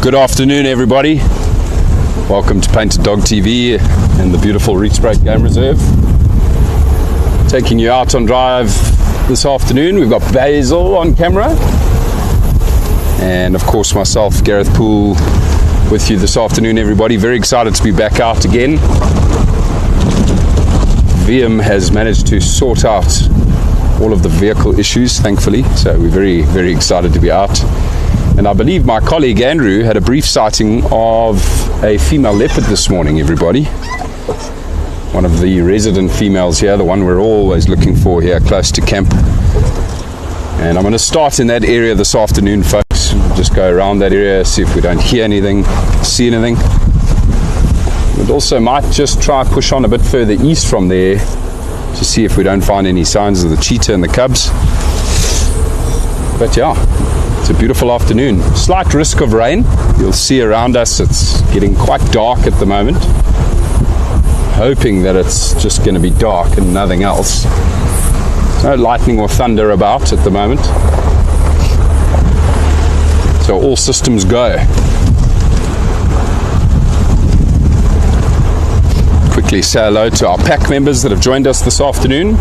Good afternoon, everybody. Welcome to Painted Dog TV in the beautiful Rietspruit Game Reserve. Taking you out on drive this afternoon. We've got Basil on camera, and of course myself, Gareth Poole, with you this afternoon, everybody. Very excited to be back out again. VM has managed to sort out all of the vehicle issues, thankfully, so we're very, very excited to be out. And I believe my colleague Andrew had a brief sighting of a female leopard this morning, everybody. One of the resident females here, the one we're always looking for here close to camp. And I'm going to start in that area this afternoon, folks. Just go around that area, see if we don't hear anything, see anything. But also might just try push on a bit further east from there to see if we don't find any signs of the cheetah and the cubs. But yeah, it's a beautiful afternoon. Slight risk of rain. You'll see around us it's getting quite dark at the moment. Hoping that it's just going to be dark and nothing else. No lightning or thunder about at the moment. So all systems go. Quickly say hello to our pack members that have joined us this afternoon.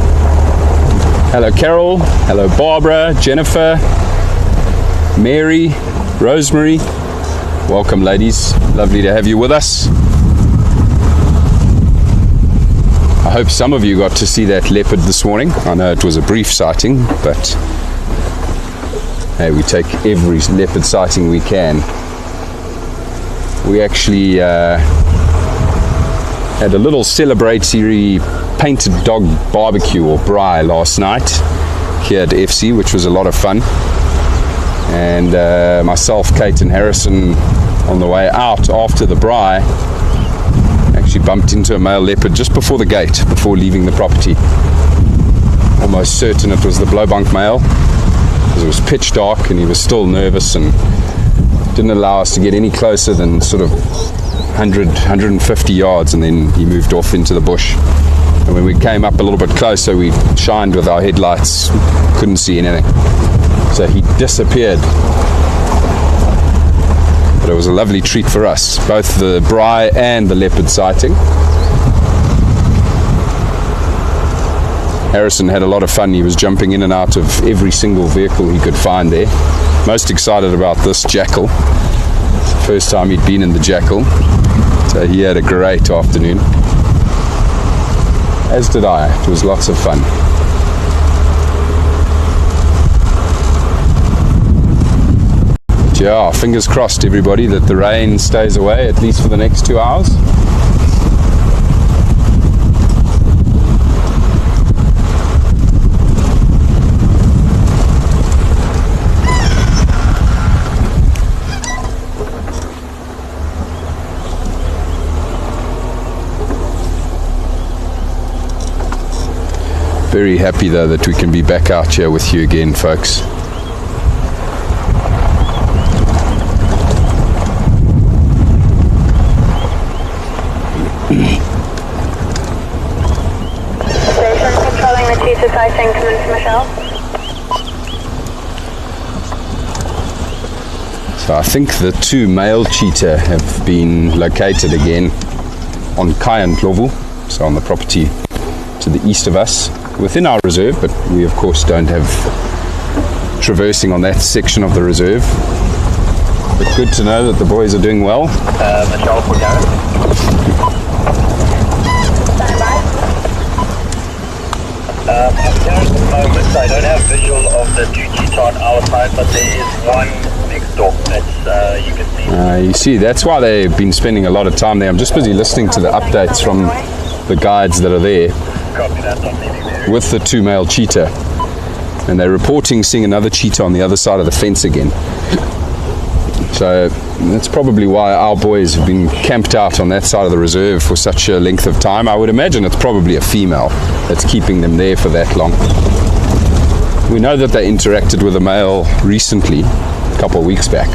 Hello Carol, hello Barbara, Jennifer, Mary, Rosemary. Welcome ladies, lovely to have you with us. I hope some of you got to see that leopard this morning. I know it was a brief sighting, but hey, we take every leopard sighting we can. We actually had a little celebratory painted dog barbecue or braai last night here at FC, which was a lot of fun. And myself, Kate and Harrison, on the way out after the braai, actually bumped into a male leopard just before the gate, before leaving the property. Almost certain it was the blowbunk male, because it was pitch dark and he was still nervous and didn't allow us to get any closer than sort of 150 yards, and then he moved off into the bush. And when we came up a little bit closer, we shined with our headlights, couldn't see anything. So he disappeared. But it was a lovely treat for us, both the braai and the leopard sighting. Harrison had a lot of fun. He was jumping in and out of every single vehicle he could find there. Most excited about this jackal. First time he'd been in the jackal. So he had a great afternoon. As did I. It was lots of fun. Yeah, fingers crossed everybody that the rain stays away at least for the next 2 hours. Very happy though that we can be back out here with you again, folks. So I think the two male cheetah have been located again on Kai and Ndlovu, so on the property to the east of us, within our reserve, but we of course don't have traversing on that section of the reserve. But good to know that the boys are doing well. Michelle for Gareth. At the moment, I don't have visual of the two cheetah on our side, but there is one next door that you can see. You see, that's why they've been spending a lot of time there. I'm just busy listening to the updates from the guides that are there with the two male cheetah. And they're reporting seeing another cheetah on the other side of the fence again. So that's probably why our boys have been camped out on that side of the reserve for such a length of time. I would imagine it's probably a female that's keeping them there for that long. We know that they interacted with a male recently, a couple of weeks back.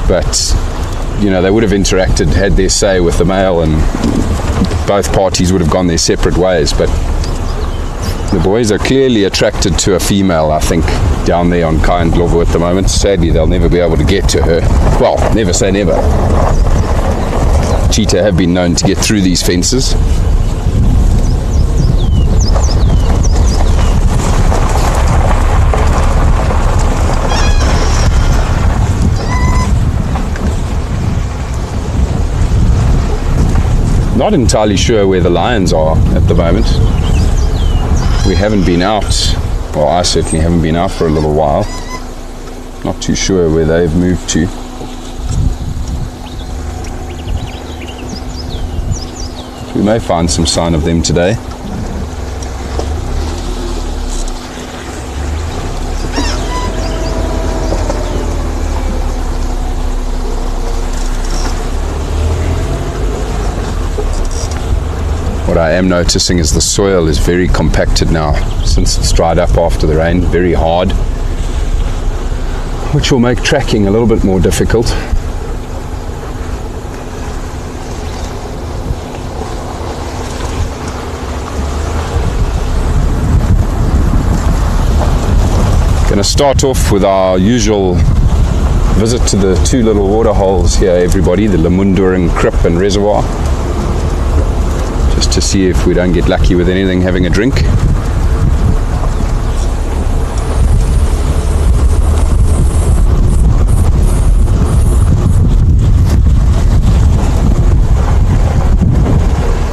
But, you know, they would have interacted, had their say with the male, and both parties would have gone their separate ways. But The boys are clearly attracted to a female, I think, down there on Kind Lovo at the moment. Sadly, they'll never be able to get to her. Well, never say never. Cheetah have been known to get through these fences. Not entirely sure where the lions are at the moment. We haven't been out, well, I certainly haven't been out for a little while. Not too sure where they've moved to. We may find some sign of them today. What I am noticing is the soil is very compacted now since it's dried up after the rain, very hard, which will make tracking a little bit more difficult. Going to start off with our usual visit to the two little water holes here, everybody, the Lemunduring Krip and Reservoir, just to see if we don't get lucky with anything having a drink.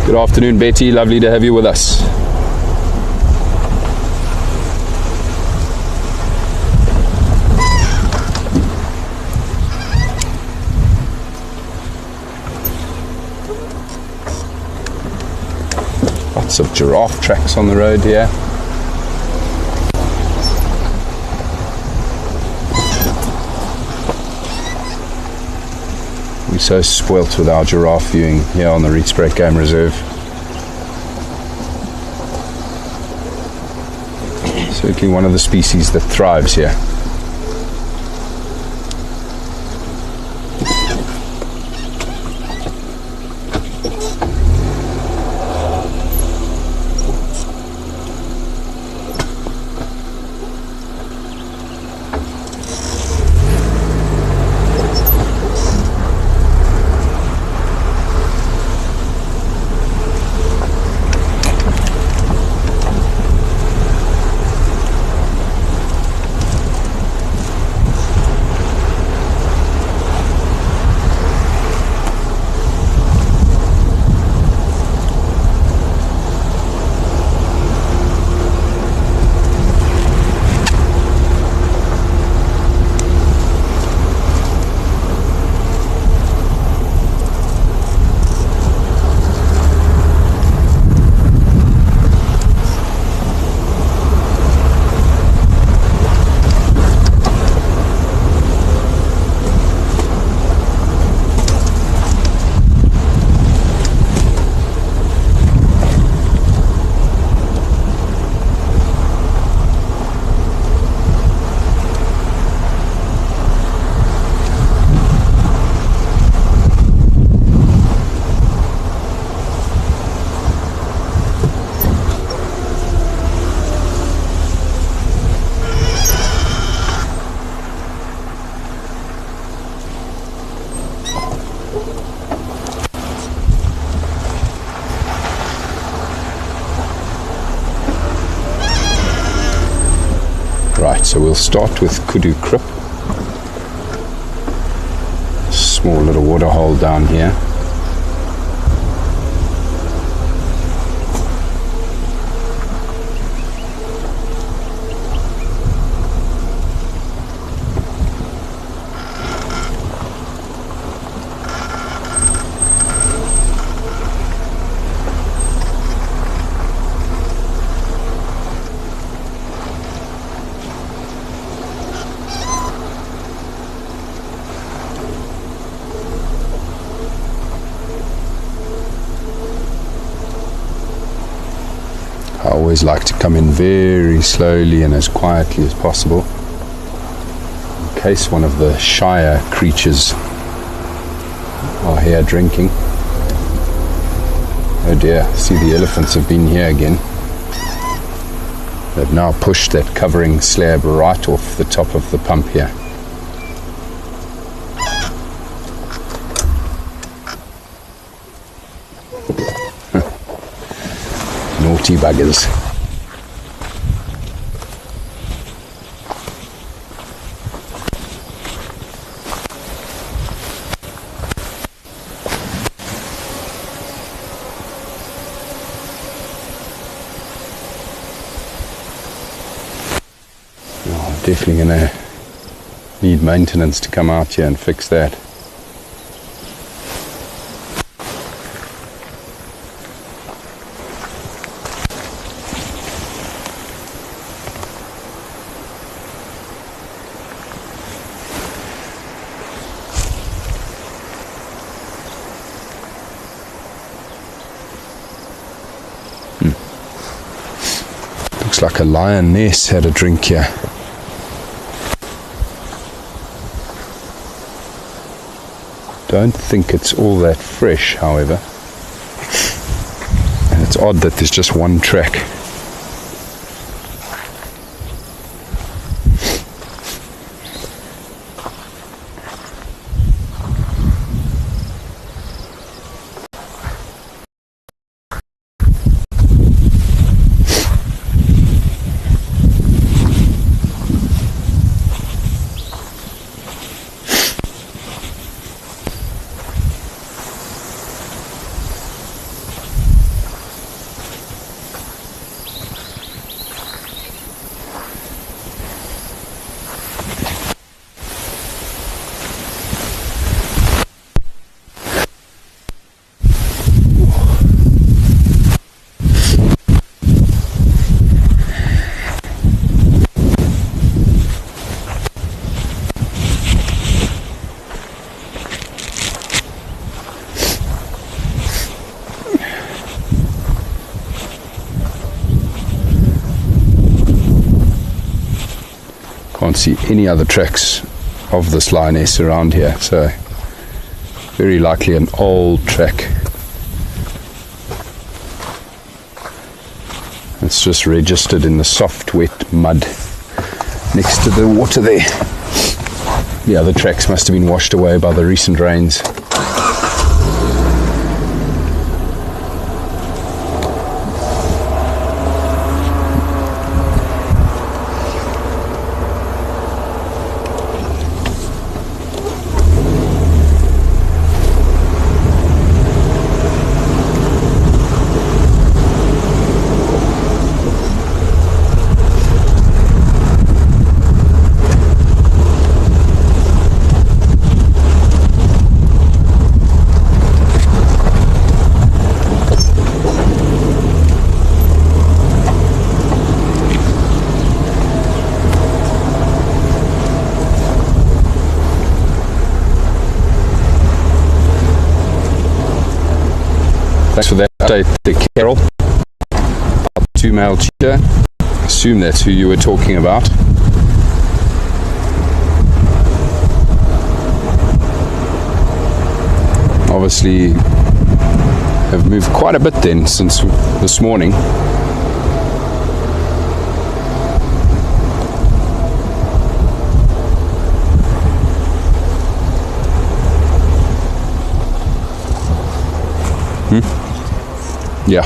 Good afternoon, Betty, lovely to have you with us. Lots of giraffe tracks on the road here. We're so spoilt with our giraffe viewing here on the Rietspruit Game Reserve. Certainly one of the species that thrives here. Right, so we'll start with Kudu Krip. Small little water hole down here. I always like to come in very slowly and as quietly as possible in case one of the shyer creatures are here drinking. Oh dear, see, the elephants have been here again. They've now pushed that covering slab right off the top of the pump here. Naughty buggers. Definitely going to need maintenance to come out here and fix that. Looks like a lioness had a drink here. Don't think it's all that fresh, however, and it's odd that there's just one track. Can't see any other tracks of this lioness around here, so very likely an old track. It's just registered in the soft wet mud next to the water there. The other tracks must have been washed away by the recent rains. Thanks for that update there, Carol. Two male cheetah. Assume that's who you were talking about. Obviously have moved quite a bit then since this morning. Yeah.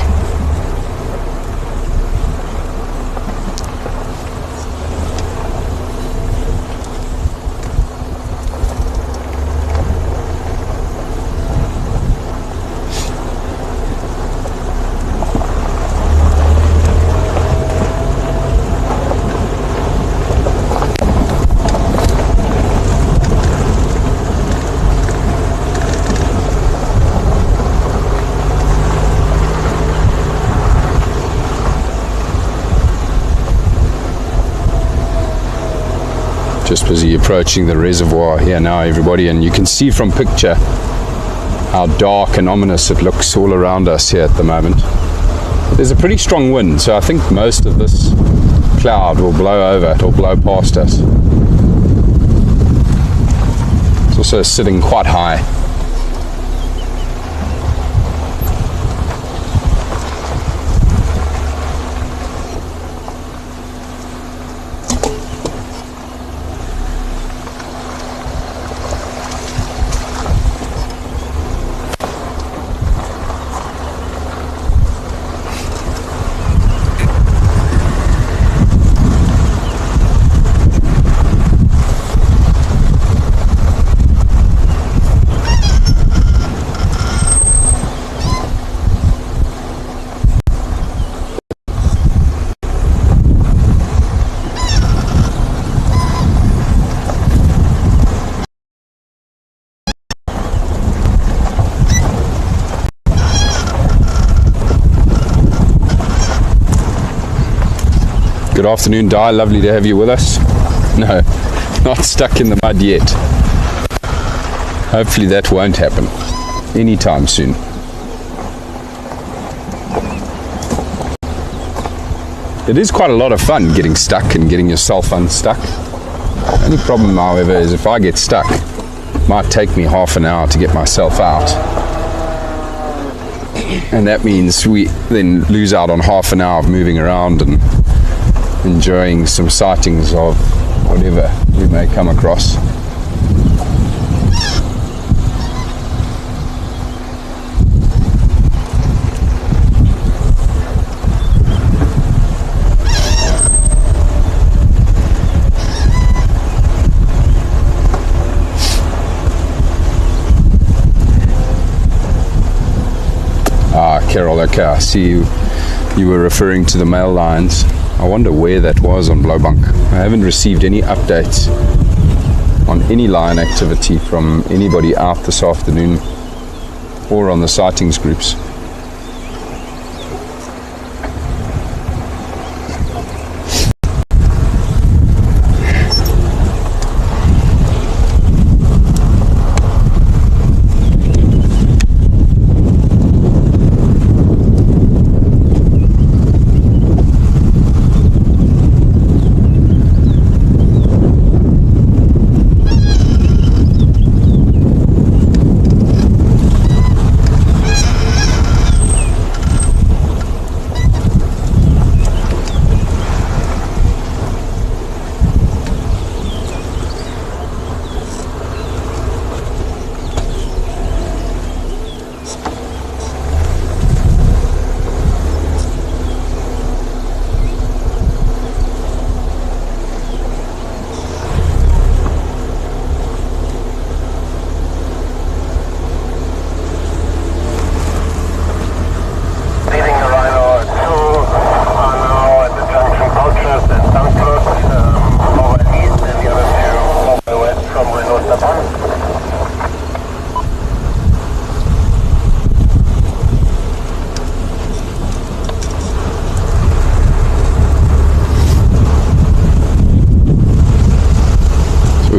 Just busy approaching the reservoir here now, everybody, and you can see from picture how dark and ominous it looks all around us here at the moment. There's a pretty strong wind, so I think most of this cloud will blow over, it will blow past us. It's also sitting quite high. Good afternoon, Di. Lovely to have you with us. No, not stuck in the mud yet. Hopefully that won't happen anytime soon. It is quite a lot of fun getting stuck and getting yourself unstuck. The only problem, however, is if I get stuck, it might take me half an hour to get myself out. And that means we then lose out on half an hour of moving around and enjoying some sightings of whatever we may come across. Carol, okay, I see you were referring to the mail lines. I wonder where that was on Blaubank. I haven't received any updates on any line activity from anybody out this afternoon or on the sightings groups.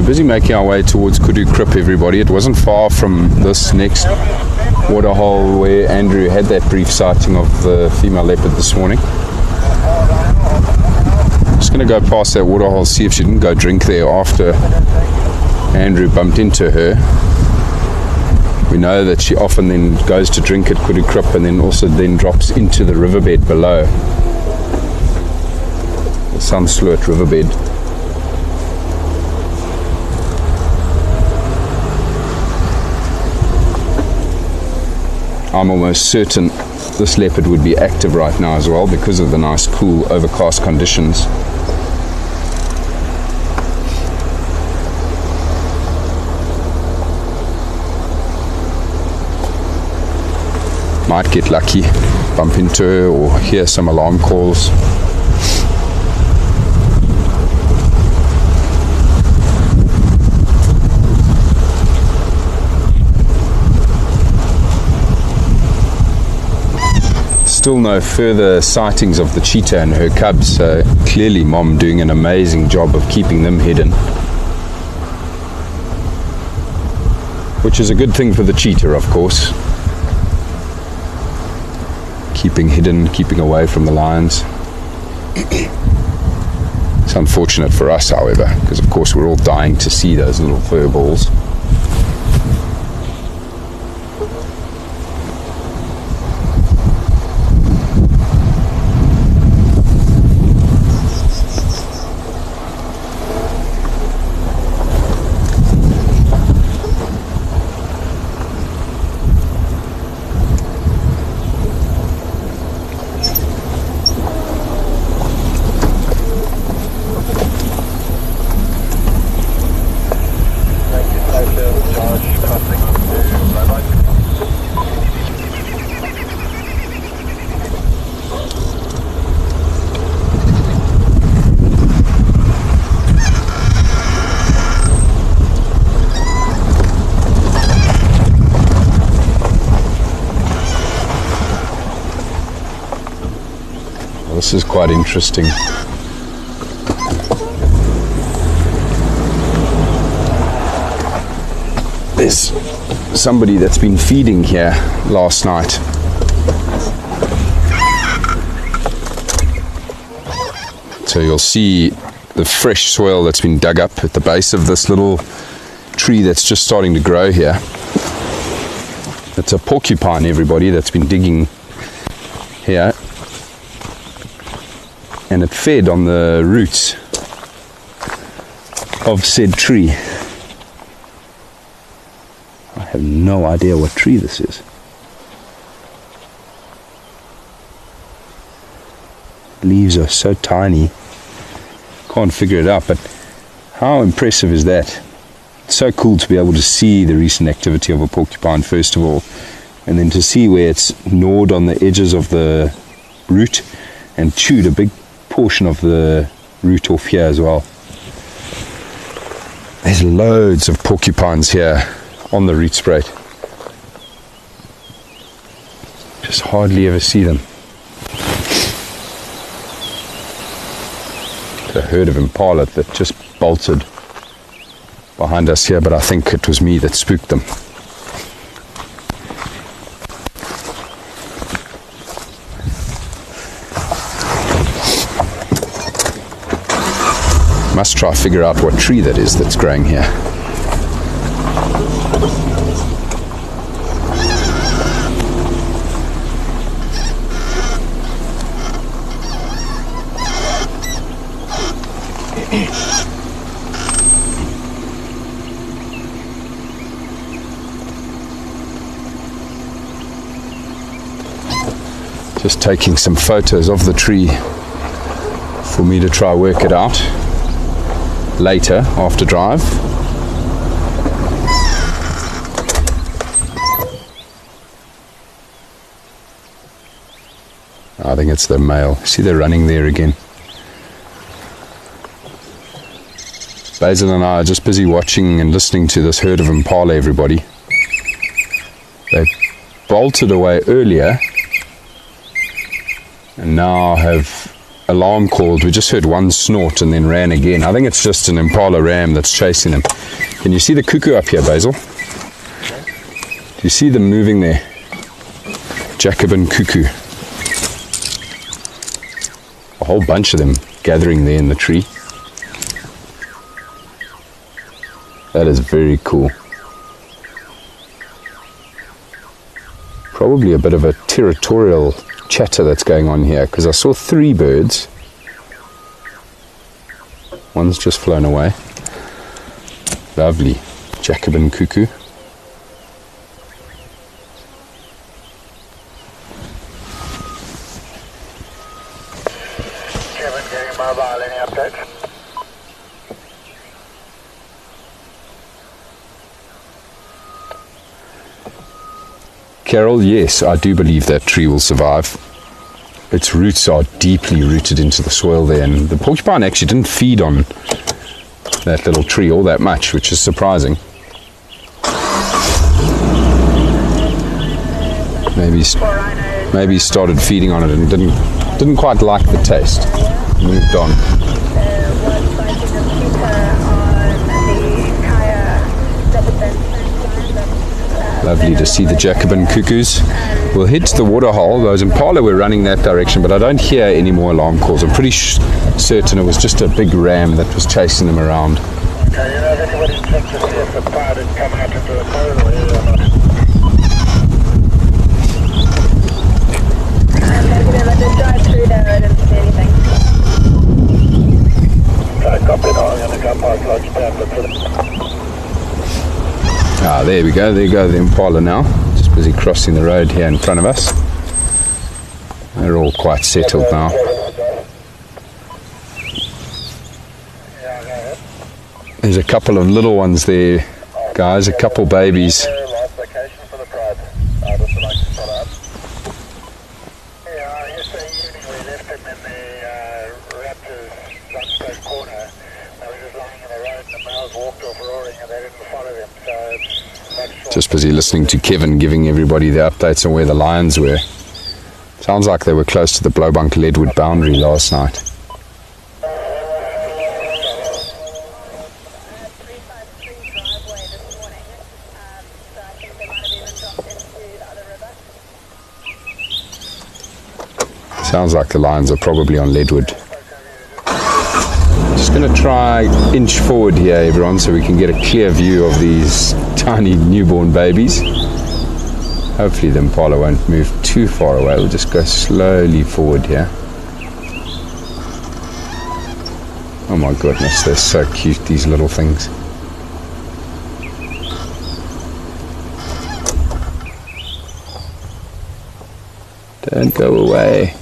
Busy making our way towards Kudu Krip, everybody. It wasn't far from this next waterhole where Andrew had that brief sighting of the female leopard this morning. Just going to go past that waterhole, see if she didn't go drink there after Andrew bumped into her. We know that she often then goes to drink at Kudu Krip and then also then drops into the riverbed below, the Sunsloot riverbed. I'm almost certain this leopard would be active right now as well because of the nice, cool, overcast conditions. Might get lucky, bump into her or hear some alarm calls. Still no further sightings of the cheetah and her cubs, so clearly Mom doing an amazing job of keeping them hidden, which is a good thing for the cheetah, of course. Keeping hidden, keeping away from the lions. It's unfortunate for us, however, because of course we're all dying to see those little fur balls. This is quite interesting. there's somebody that's been feeding here last night. So you'll see the fresh soil that's been dug up at the base of this little tree that's just starting to grow here. It's a porcupine, everybody, that's been digging here, and it fed on the roots of said tree. I have no idea what tree this is. Leaves are so tiny, can't figure it out, but how impressive is that? It's so cool to be able to see the recent activity of a porcupine first of all, and then to see where it's gnawed on the edges of the root and chewed a big portion of the root off here as well. There's loads of porcupines here on the Rietspruit. Just hardly ever see them. A herd of impala that just bolted behind us here, but I think it was me that spooked them. Must try to figure out what tree that is that's growing here. Just taking some photos of the tree for me to try work it out later after drive. I think it's the male. See, they're running there again. Basil and I are just busy watching and listening to this herd of impala, everybody. They bolted away earlier and now have alarm called. We just heard one snort and then ran again. I think it's just an impala ram that's chasing them. Can you see the cuckoo up here, Basil? Do you see them moving there? Jacobin cuckoo. A whole bunch of them gathering there in the tree. That is very cool. Probably a bit of a territorial chatter that's going on here, because I saw 3 birds. One's just flown away. Lovely Jacobin cuckoo. Kevin, getting mobile, any updates? Carol, yes, I do believe that tree will survive. Its roots are deeply rooted into the soil there, and the porcupine actually didn't feed on that little tree all that much, which is surprising. Maybe started feeding on it and didn't quite like the taste. Moved on. Lovely to see the Jacobin cuckoos. We'll head to the waterhole. Those impala were running that direction, but I don't hear any more alarm calls. I'm pretty certain it was just a big ram that was chasing them around. Okay, you know if anybody checked to see if the fire didn't come out into the corridor here or not? I did drive through there, I didn't see anything. Okay, copy it. I'm going to go past Lodge Town, but for the... Ah, there we go. There you go, the impala now. Just busy crossing the road here in front of us. They're all quite settled now. There's a couple of little ones there, guys, a couple babies. Last location for the pride. Just would like to follow up. Yeah, yesterday evening we left him in the Raptors Sunstone corner. They were just lying in the road and the males walked off roaring and they didn't follow them. So it's not sure. Just busy listening to Kevin giving everybody the updates on where the lions were. Sounds like they were close to the Blowbunk Leadwood boundary last night. Sounds like the lions are probably on Leadwood. Just going to try inch forward here, everyone, so we can get a clear view of these tiny newborn babies. Hopefully the impala won't move too far away. We'll just go slowly forward here. Oh my goodness, they're so cute, these little things. Don't go away.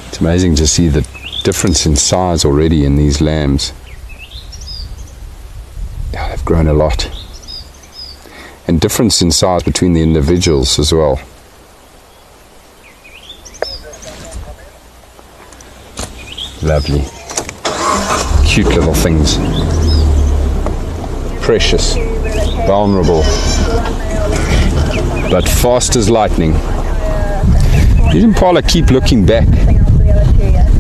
It's amazing to see the difference in size already in these lambs. Yeah, they've grown a lot. And difference in size between the individuals as well. Lovely. Cute little things. Precious. Vulnerable. But fast as lightning. These impala keep looking back.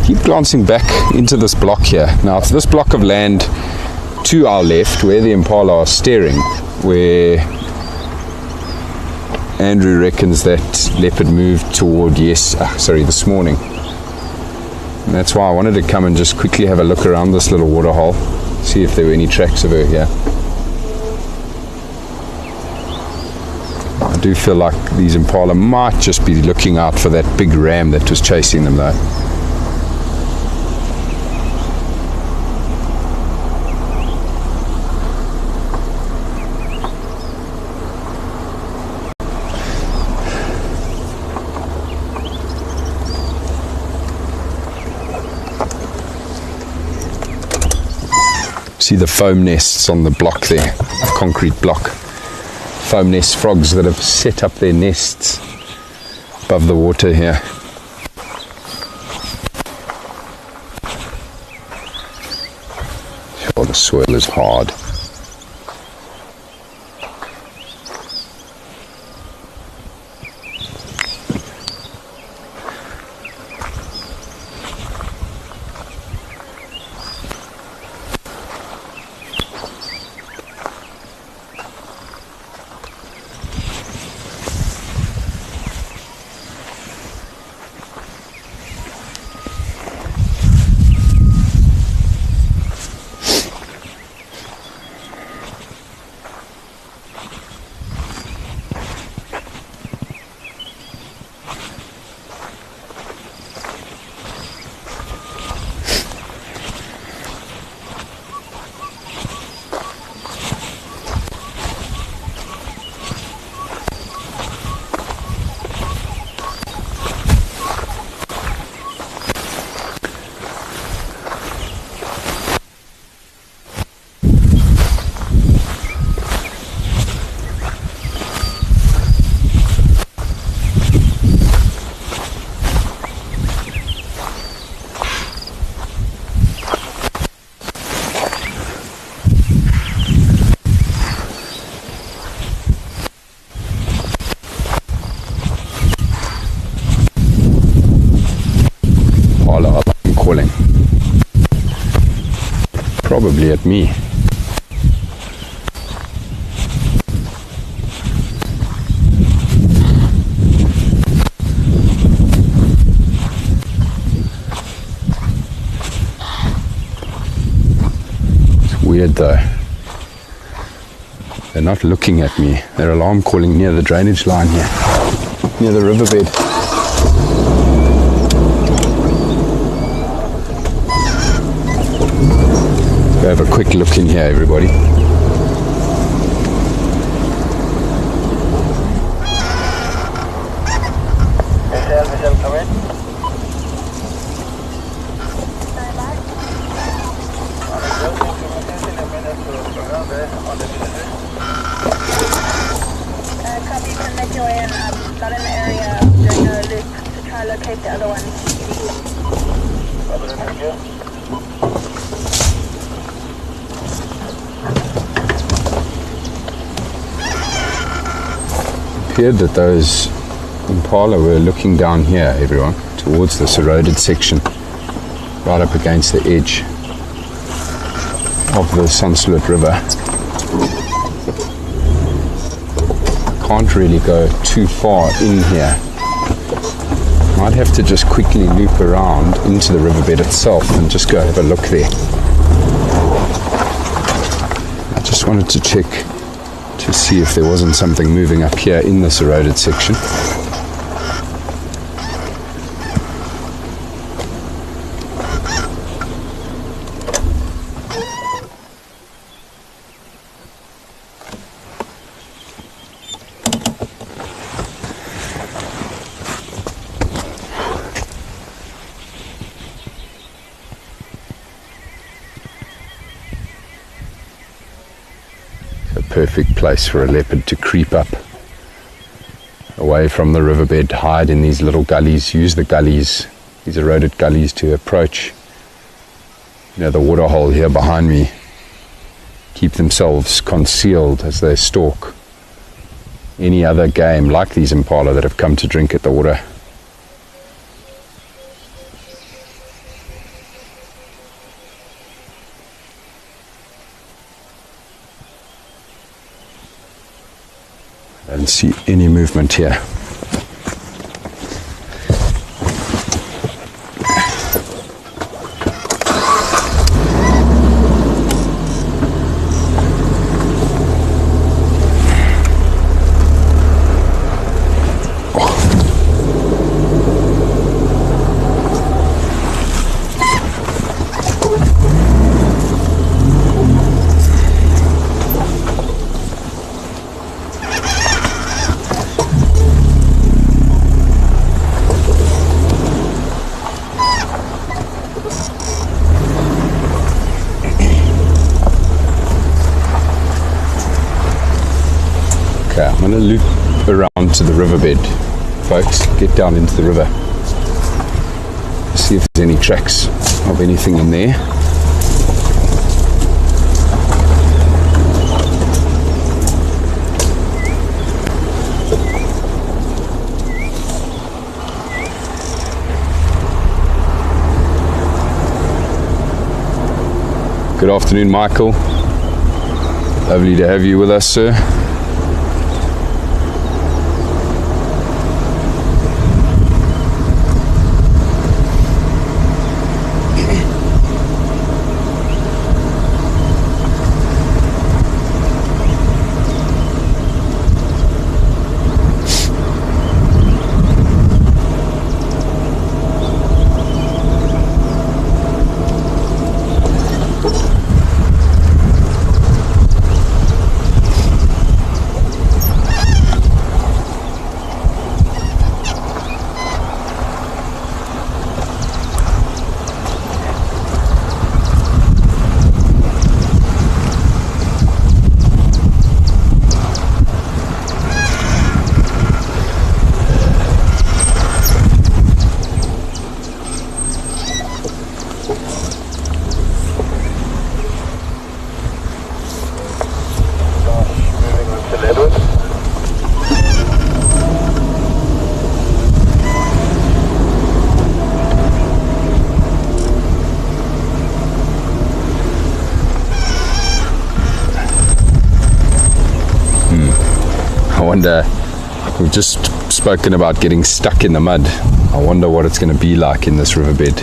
Keep glancing back into this block here. Now it's this block of land to our left where the impala are staring, where Andrew reckons that leopard moved toward this morning. And that's why I wanted to come and just quickly have a look around this little waterhole, see if there were any tracks of her here. I do feel like these impala might just be looking out for that big ram that was chasing them though. See the foam nests on the block there, the concrete block. Foam nest frogs that have set up their nests above the water here. Oh, the soil is hard. Probably at me. It's weird though. They're not looking at me. They're alarm calling near the drainage line here, near the riverbed. Go have a quick look in here, everybody. Michelle, come in. Copy, you can make your way in. Not in the area during a loop to try and locate the other one. Thank you. Appeared that those impala were looking down here, everyone, towards this eroded section, right up against the edge of the Sunsloot River. Can't really go too far in here. Might might have to just quickly loop around into the riverbed itself and just go have a look there. I just wanted to check to see if there wasn't something moving up here in this eroded section. Perfect place for a leopard to creep up away from the riverbed, hide in these little gullies, use the gullies, these eroded gullies, to approach, the waterhole here behind me, keep themselves concealed as they stalk any other game like these impala that have come to drink at the water. I don't see any movement here. Okay, I'm going to loop around to the riverbed, folks, get down into the river, see if there's any tracks of anything in there. Good afternoon, Michael. Lovely to have you with us, sir. We've just spoken about getting stuck in the mud. I wonder what it's going to be like in this riverbed.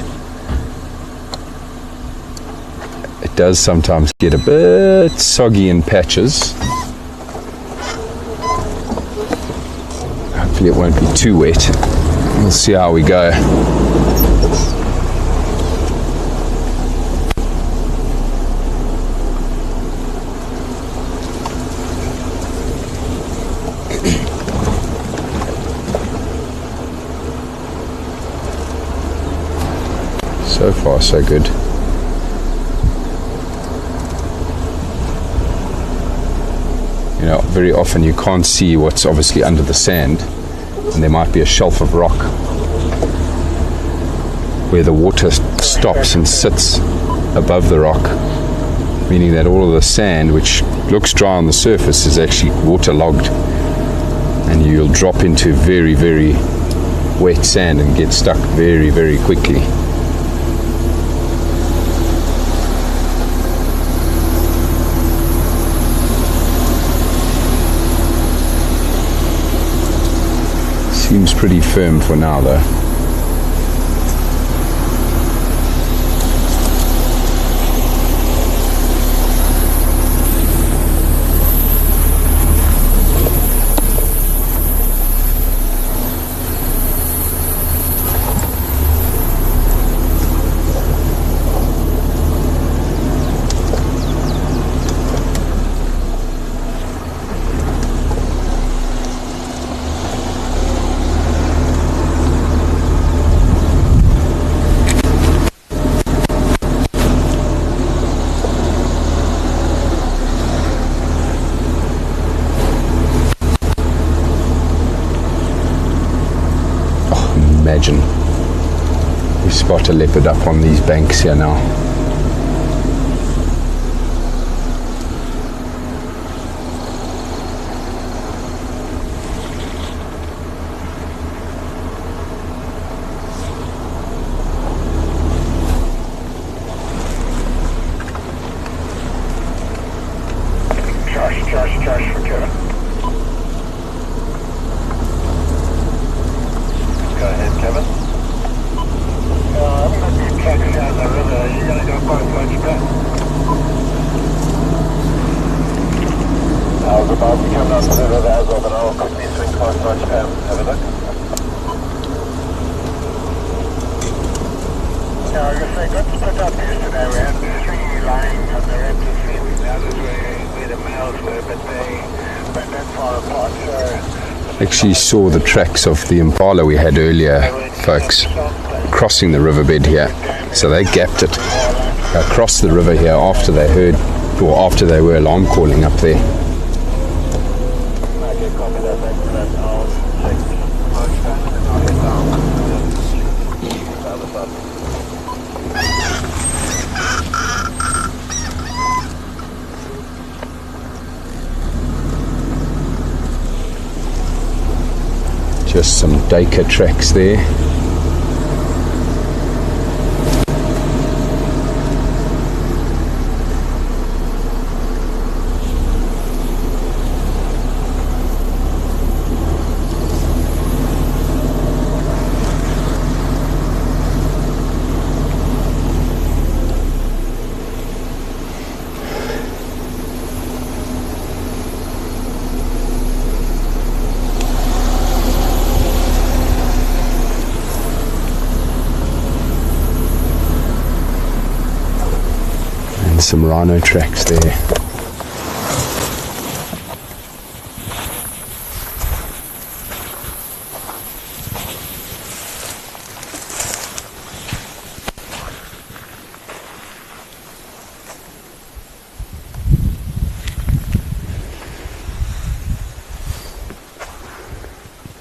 It does sometimes get a bit soggy in patches. Hopefully it won't be too wet. We'll see how we go. So far, so good. Very often you can't see what's obviously under the sand, and there might be a shelf of rock where the water stops and sits above the rock, meaning that all of the sand, which looks dry on the surface, is actually waterlogged, and you'll drop into very, very wet sand and get stuck very, very quickly. Seems pretty firm for now, though. imagine. We spot a leopard up on these banks here now. Josh for Kevin. Go ahead, Kevin. I'm going to tracks down the river. You're going to go quite much back. I was about to come down to the river as well, but I'll quickly swing past much. Have a look. Yeah, I was going to say, good split up yesterday. We had 3 lying on the raptor field. Now this where the males were, but they went that far apart. So Actually saw the tracks of the impala we had earlier, folks, crossing the riverbed here. So they gapped it across the river here after they heard, or after they were alarm calling up there. Just some Dacre tracks there. Some rhino tracks there.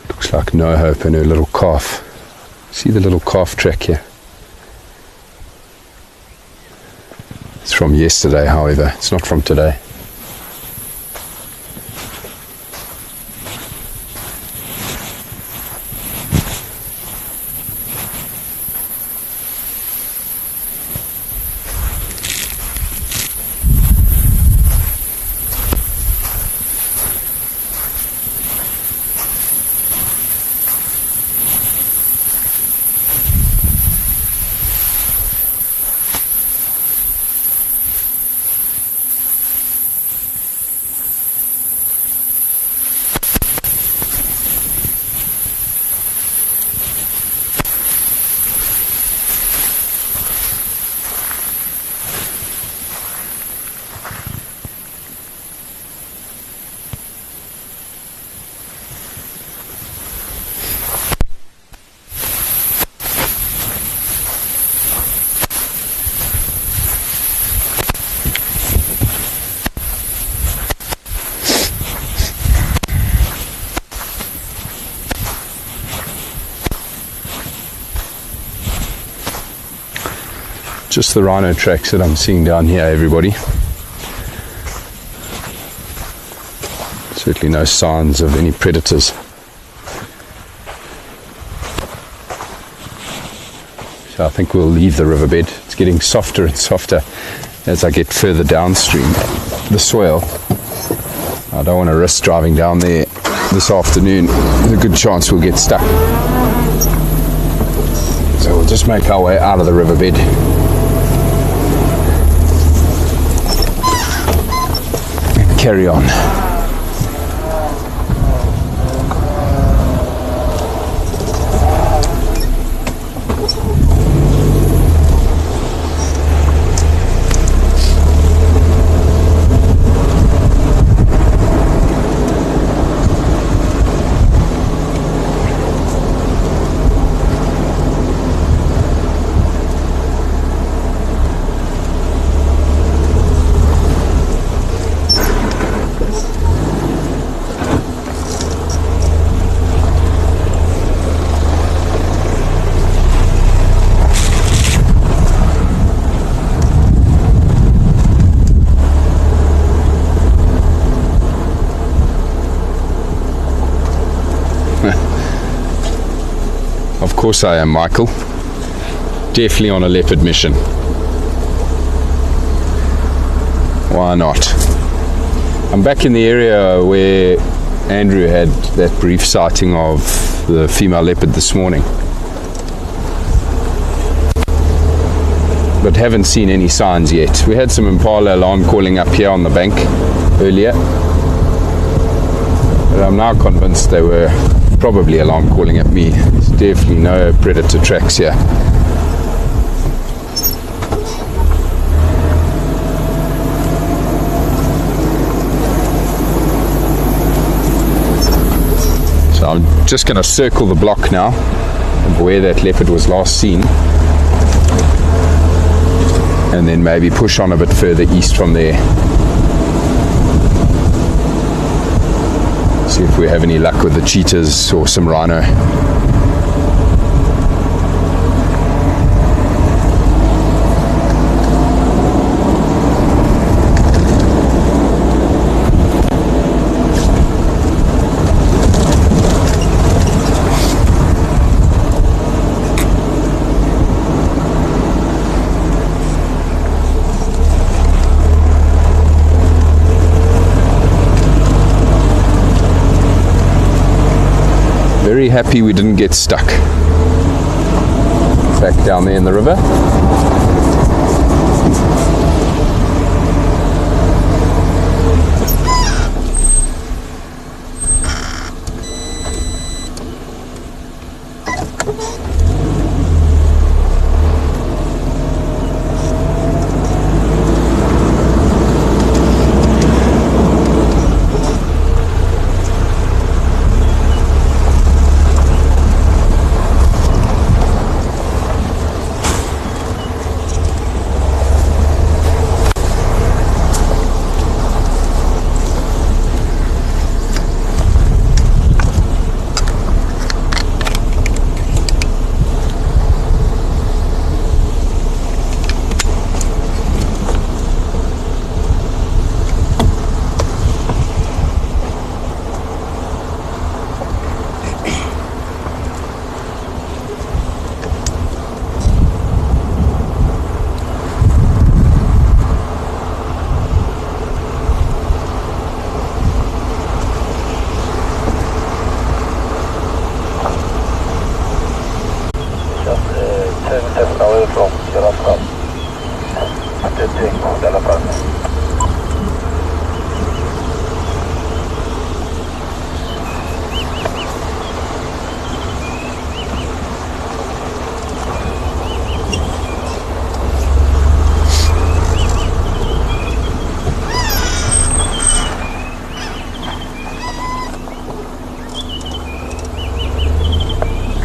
Looks like No Hope and her little calf. See the little calf track here? It's from yesterday, however, it's not from today. Just the rhino tracks that I'm seeing down here, everybody. Certainly no signs of any predators. So I think we'll leave the riverbed. It's getting softer and softer as I get further downstream the soil. I don't want to risk driving down there this afternoon. There's a good chance we'll get stuck. So we'll just make our way out of the riverbed. Carry on. Of course I am, Michael. Definitely on a leopard mission. Why not? I'm back in the area where Andrew had that brief sighting of the female leopard this morning, but haven't seen any signs yet. We had some impala alarm calling up here on the bank earlier, but I'm now convinced they were probably alarm calling at me. There's definitely no predator tracks here. So I'm just going to circle the block now of where that leopard was last seen, and then maybe push on a bit further east from there. See if we have any luck with the cheetahs or some rhino. Very happy we didn't get stuck back down there in the river.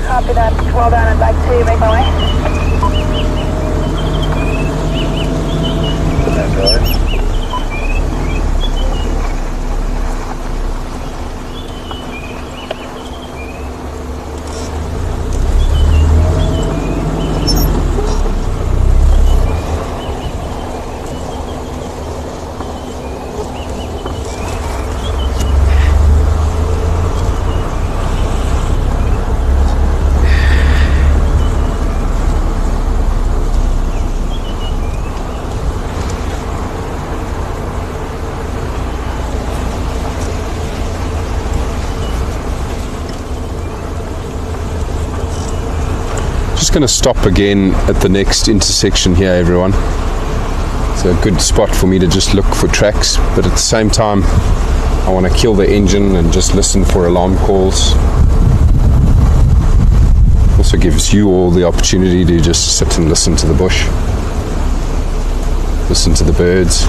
Copy that. Well done, and back to make my way. Going to stop again at the next intersection here, everyone. It's a good spot for me to just look for tracks, but at the same time I want to kill the engine and just listen for alarm calls. Also gives you all the opportunity to just sit and listen to the bush, listen to the birds.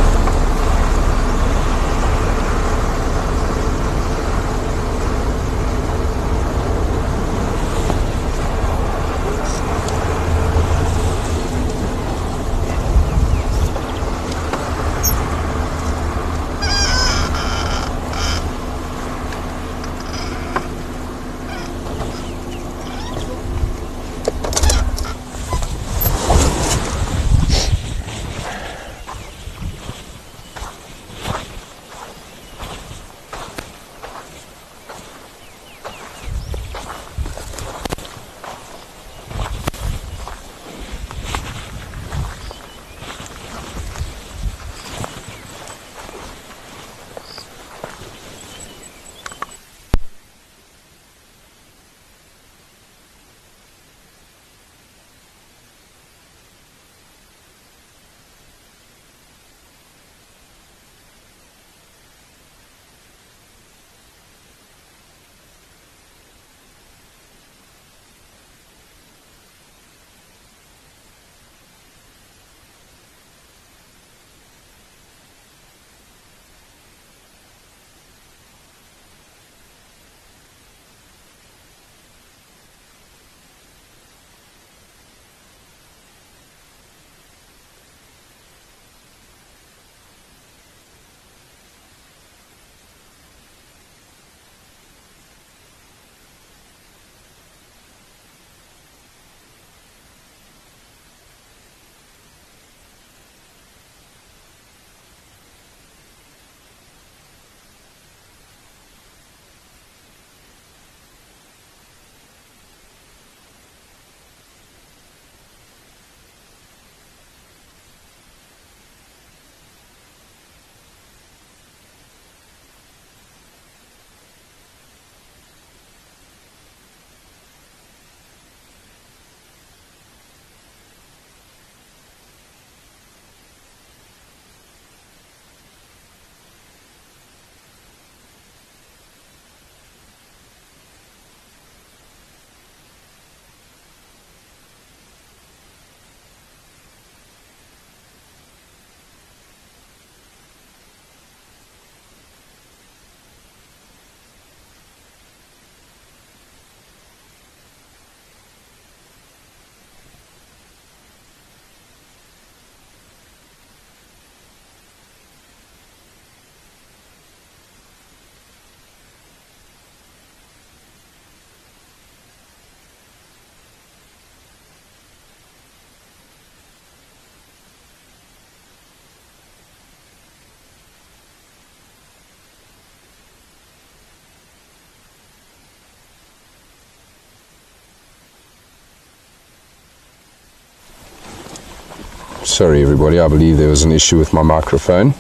Sorry everybody, I believe there was an issue with my microphone.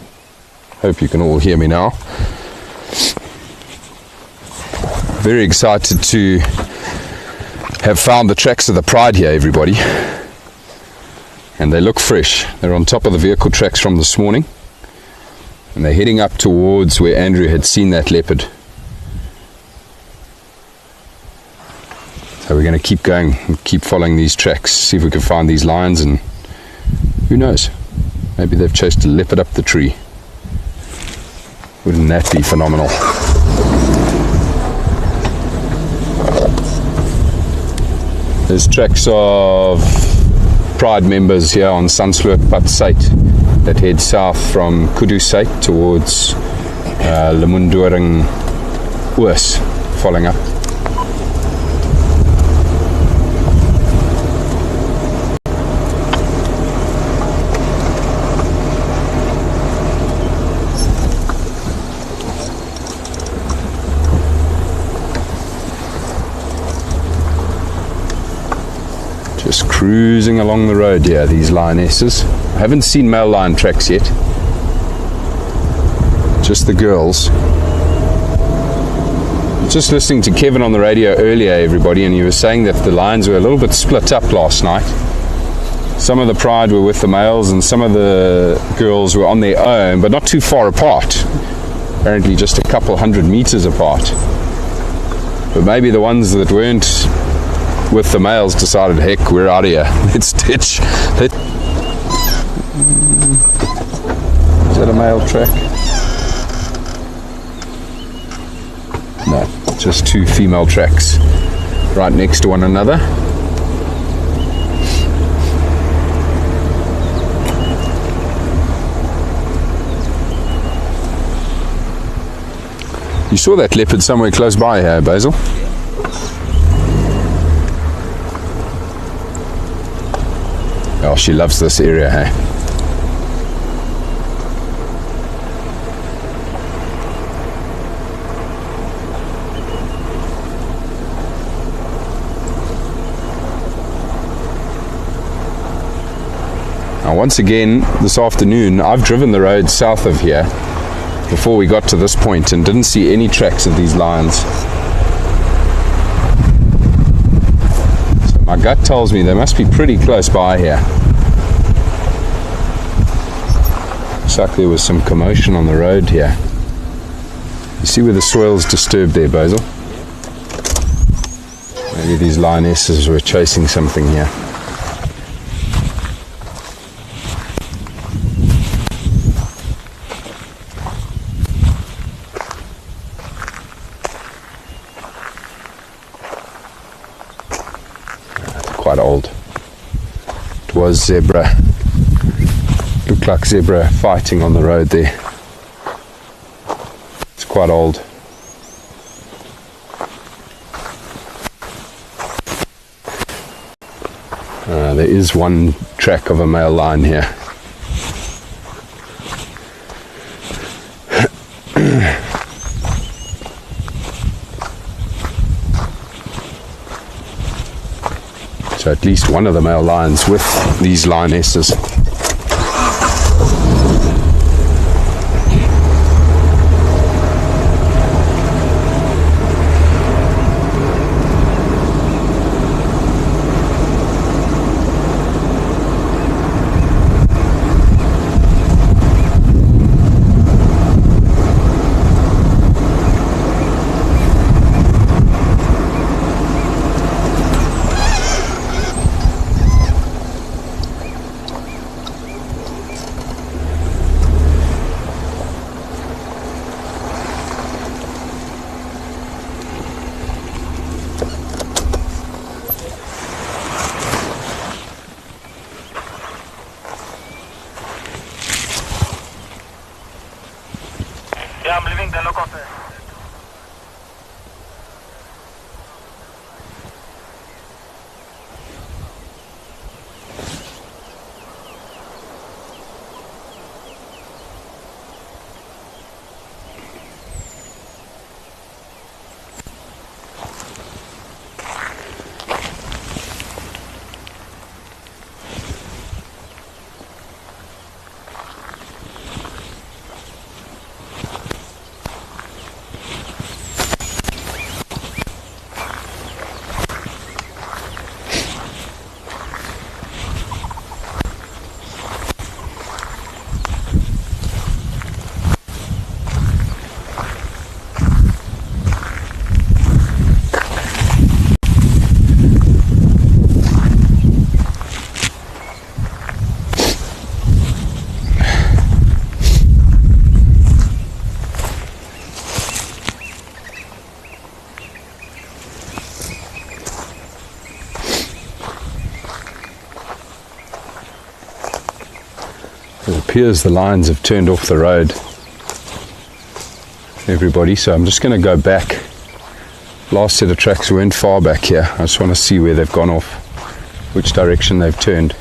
Hope you can all hear me now. Very excited to have found the tracks of the Pride here, everybody. And they look fresh. They're on top of the vehicle tracks from this morning. And they're heading up towards where Andrew had seen that leopard. So we're going to keep going and keep following these tracks, see if we can find these lions, and who knows, maybe they've chased a leopard up the tree. Wouldn't that be phenomenal? There's tracks of Pride members here on Sunsloop Patsait that head south from Kudusait towards Lemundoring Oos, following up. Just cruising along the road here, these lionesses. I haven't seen male lion tracks yet. Just the girls. Just listening to Kevin on the radio earlier, everybody, and he was saying that the lions were a little bit split up last night. Some of the Pride were with the males and some of the girls were on their own, but not too far apart. Apparently just a couple 100 meters apart. But maybe the ones that weren't with the males decided, heck, we're out of here. Let's ditch. Is that a male track? No, just two female tracks right next to one another. You saw that leopard somewhere close by here, Basil? Oh, she loves this area, hey? Now, once again, this afternoon, I've driven the road south of here before we got to this point and didn't see any tracks of these lions. So my gut tells me they must be pretty close by here. Looks like there was some commotion on the road here. You see where the soil's disturbed there, Basil? Maybe these lionesses were chasing something here. Quite old. It was zebra. Looked like zebra fighting on the road there. It's quite old. There is one track of a male lion here. So at least one of the male lions with these lionesses. Yeah, I'm leaving the local office. It appears the lines have turned off the road, everybody, so I'm just going to go back. Last set of tracks weren't far back here. I just want to see where they've gone off, which direction they've turned.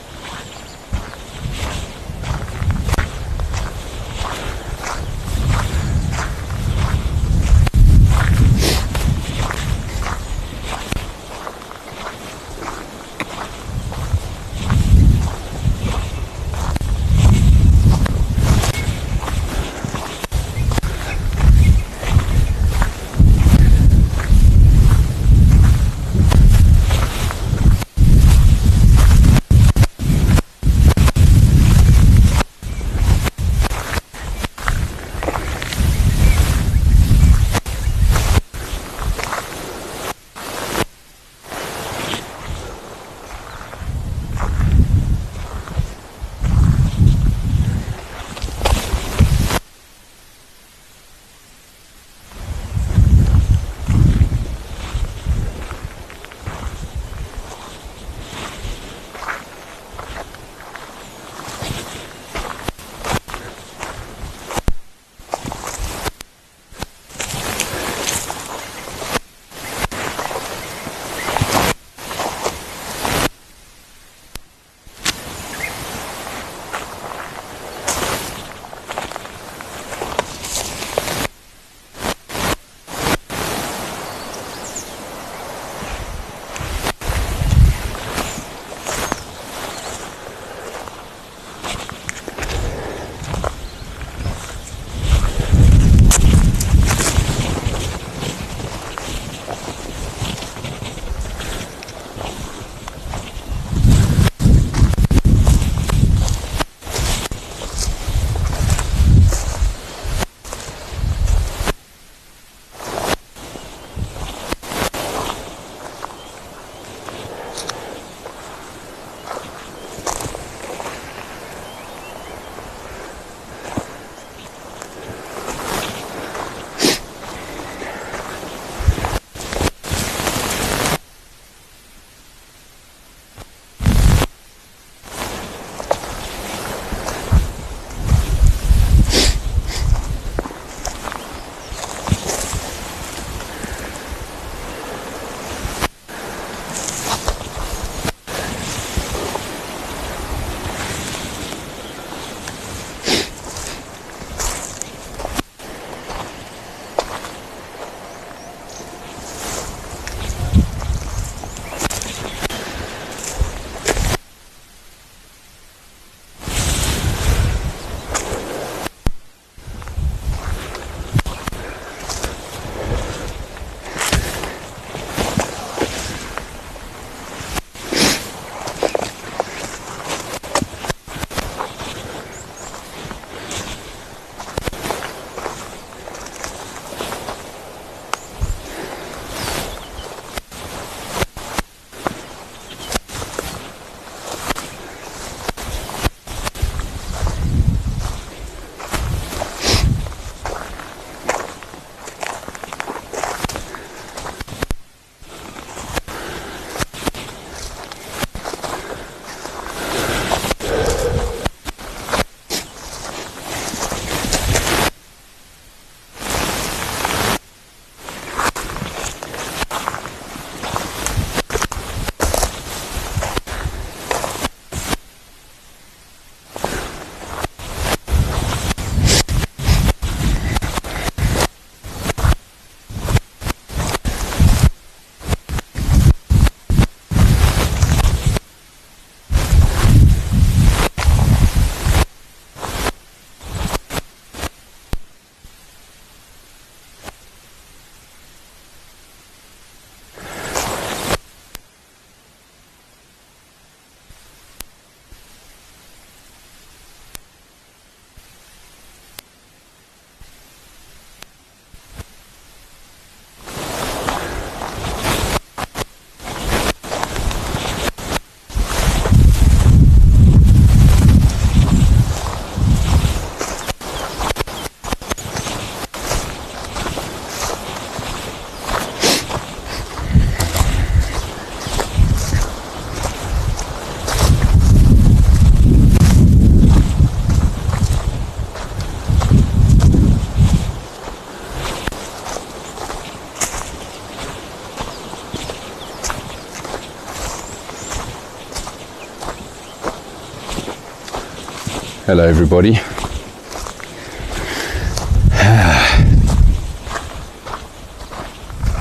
Hello everybody.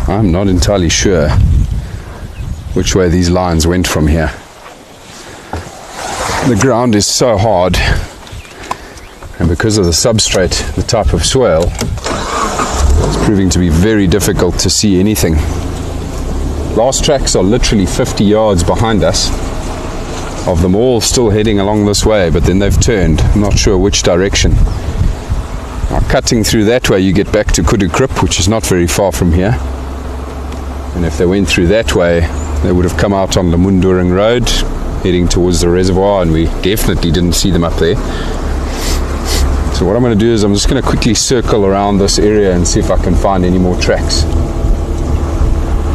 I'm not entirely sure which way these lines went from here. The ground is so hard, and because of the substrate, the type of soil, it's proving to be very difficult to see anything. Last tracks are literally 50 yards behind us, of them all still heading along this way, but then they've turned. I'm not sure which direction. Now, cutting through that way, you get back to Kudukrip, which is not very far from here. And if they went through that way, they would have come out on the Munduring Road, heading towards the reservoir, and we definitely didn't see them up there. So what I'm going to do is I'm just going to quickly circle around this area and see if I can find any more tracks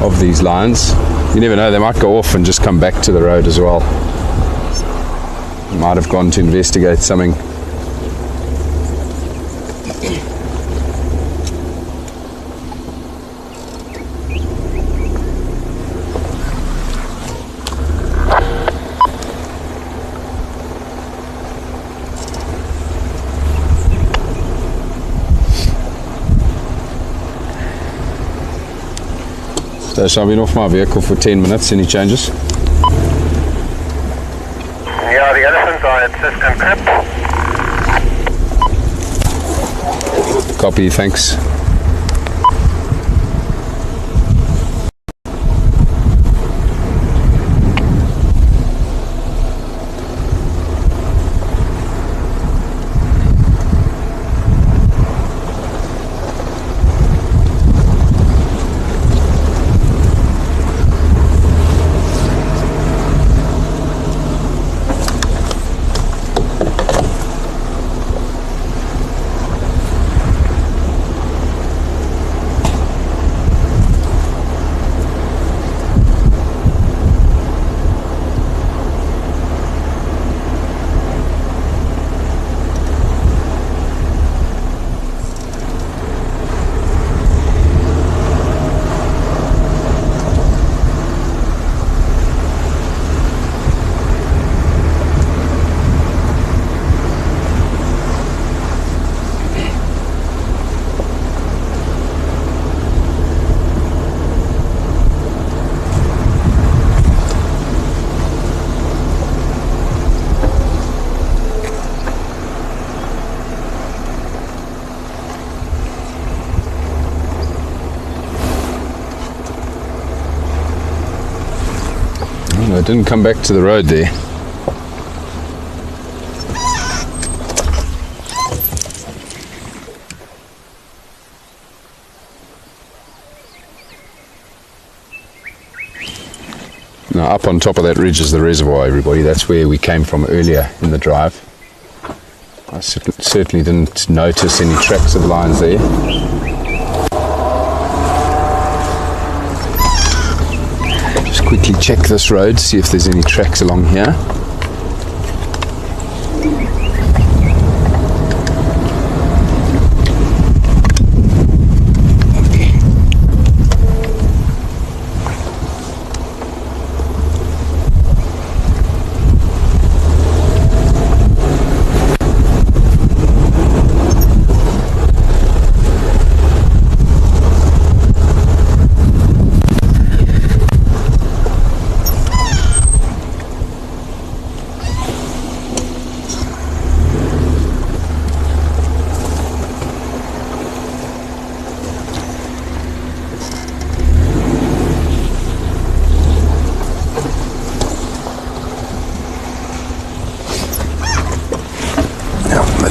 of these lines. You never know, they might go off and just come back to the road as well. Might have gone to investigate something. So I've been off my vehicle for 10 minutes. Any changes? Yeah, the elephants are at Cisco Crip. Copy, thanks. I didn't come back to the road there. Now up on top of that ridge is the reservoir, everybody. That's where we came from earlier in the drive. I certainly didn't notice any tracks of lines there. Quickly check this road, see if there's any tracks along here.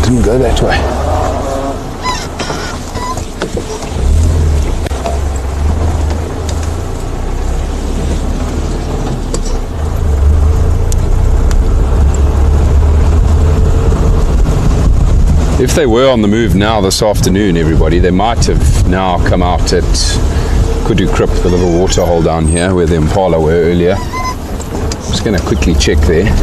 Didn't go that way. If they were on the move now this afternoon, everybody, they might have now come out at Kudukrip, the little water hole down here where the impala were earlier. I'm just going to quickly check there.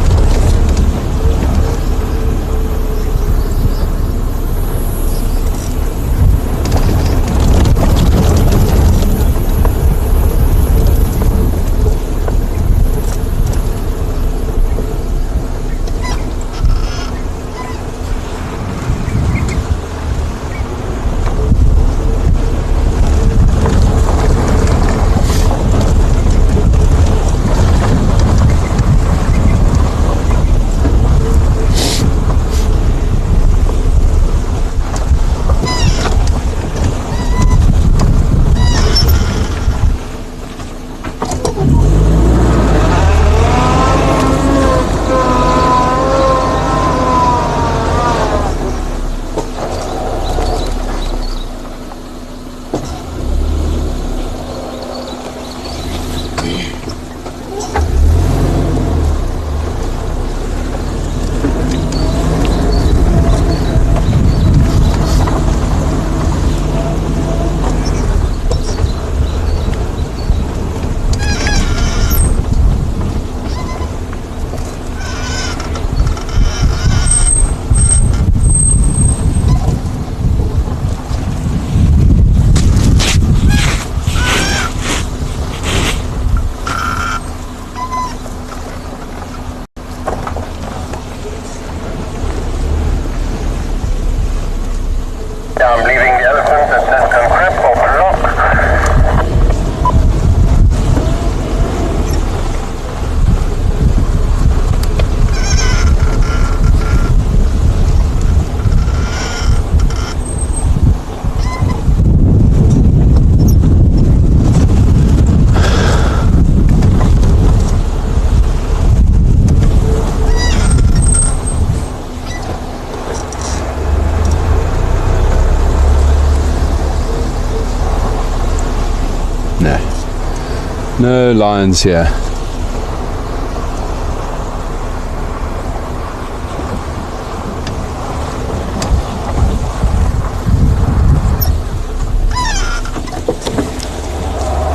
No lions here.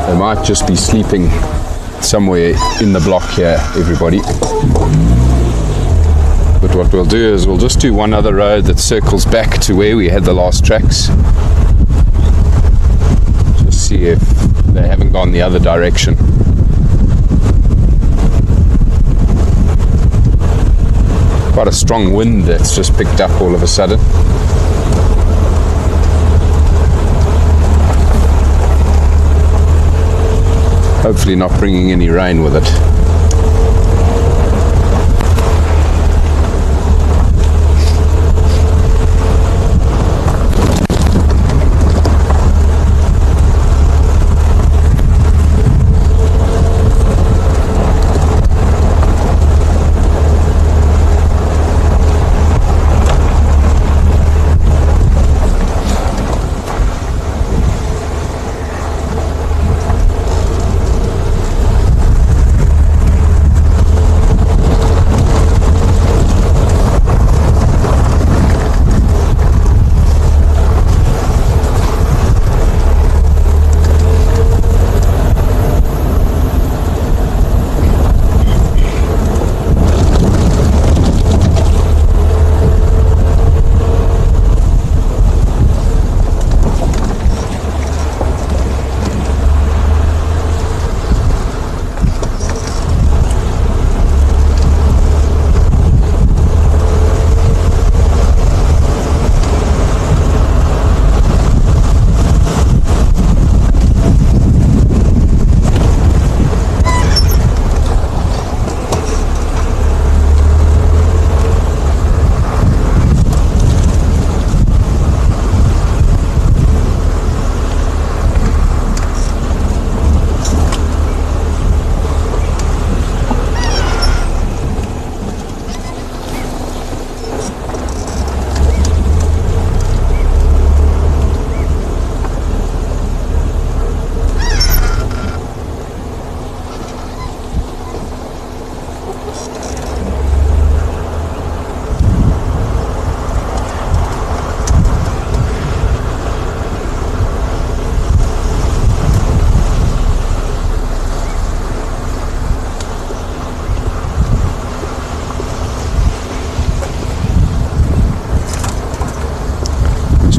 They might just be sleeping somewhere in the block here, everybody. But what we'll do is we'll just do one other road that circles back to where we had the last tracks. Just see if they haven't gone the other direction. Quite a strong wind that's just picked up all of a sudden. Hopefully not bringing any rain with it.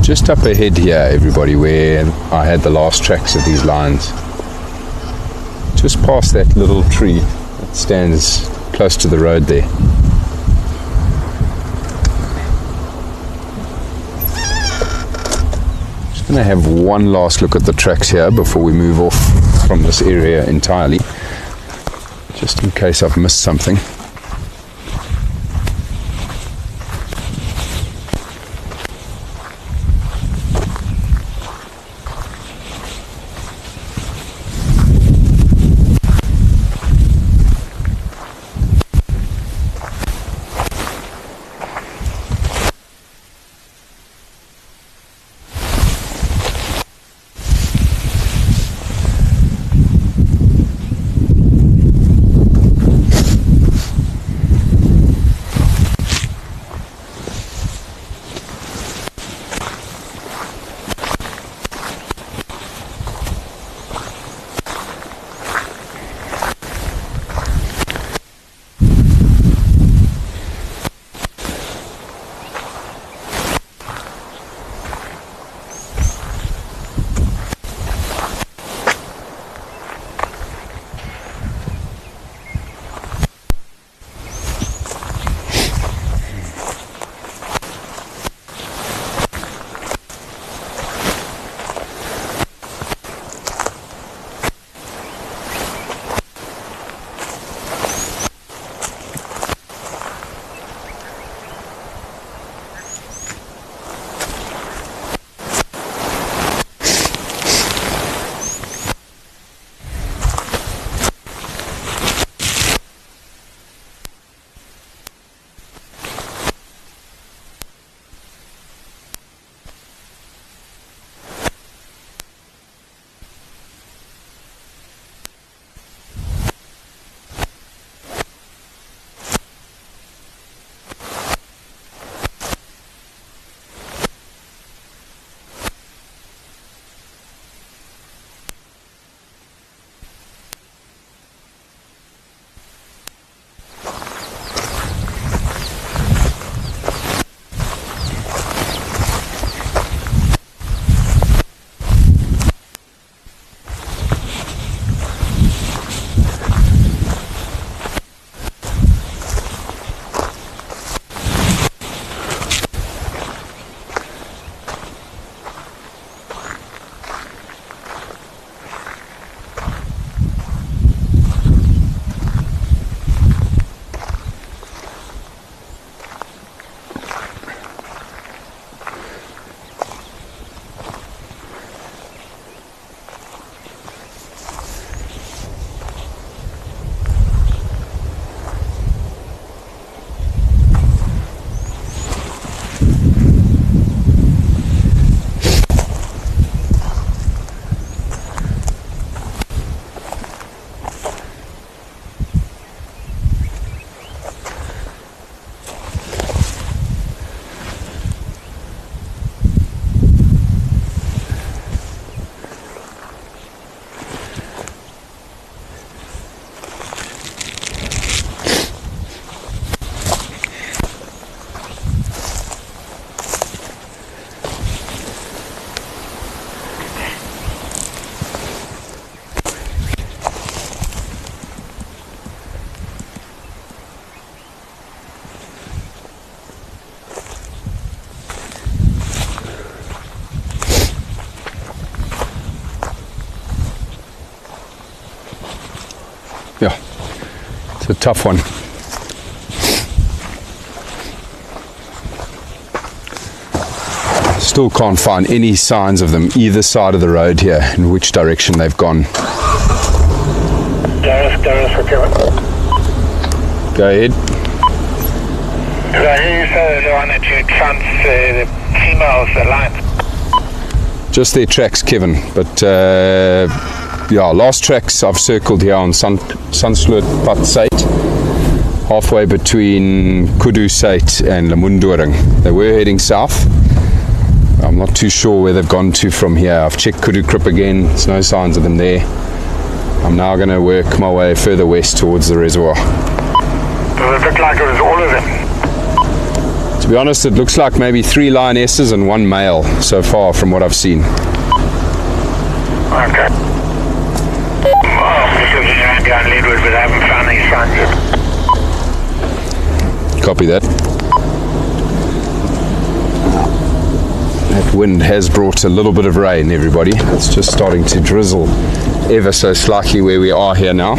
Just up ahead here, everybody, where I had the last tracks of these lines. Just past that little tree that stands close to the road there. Just going to have one last look at the tracks here before we move off from this area entirely, just in case I've missed something. a tough one. Still can't find any signs of them either side of the road here, in which direction they've gone. Gareth for Kevin. Go ahead. Did I hear you say the one that you found the females, the line? Just their tracks, Kevin. But yeah, last tracks I've circled here on Sunsloot Pad Site, halfway between Kudu Site and Lamundoring. They were heading south. I'm not too sure where they've gone to from here. I've checked Kudu Krip again. There's no signs of them there. I'm now going to work my way further west towards the reservoir. Does it look like it was all of them? To be honest, it looks like maybe 3 lionesses and 1 male so far from what I've seen. Okay. I'm just looking around behind Leadwood, but I haven't found any signs yet. Copy that. That wind has brought a little bit of rain, everybody. It's just starting to drizzle ever so slightly where we are here now.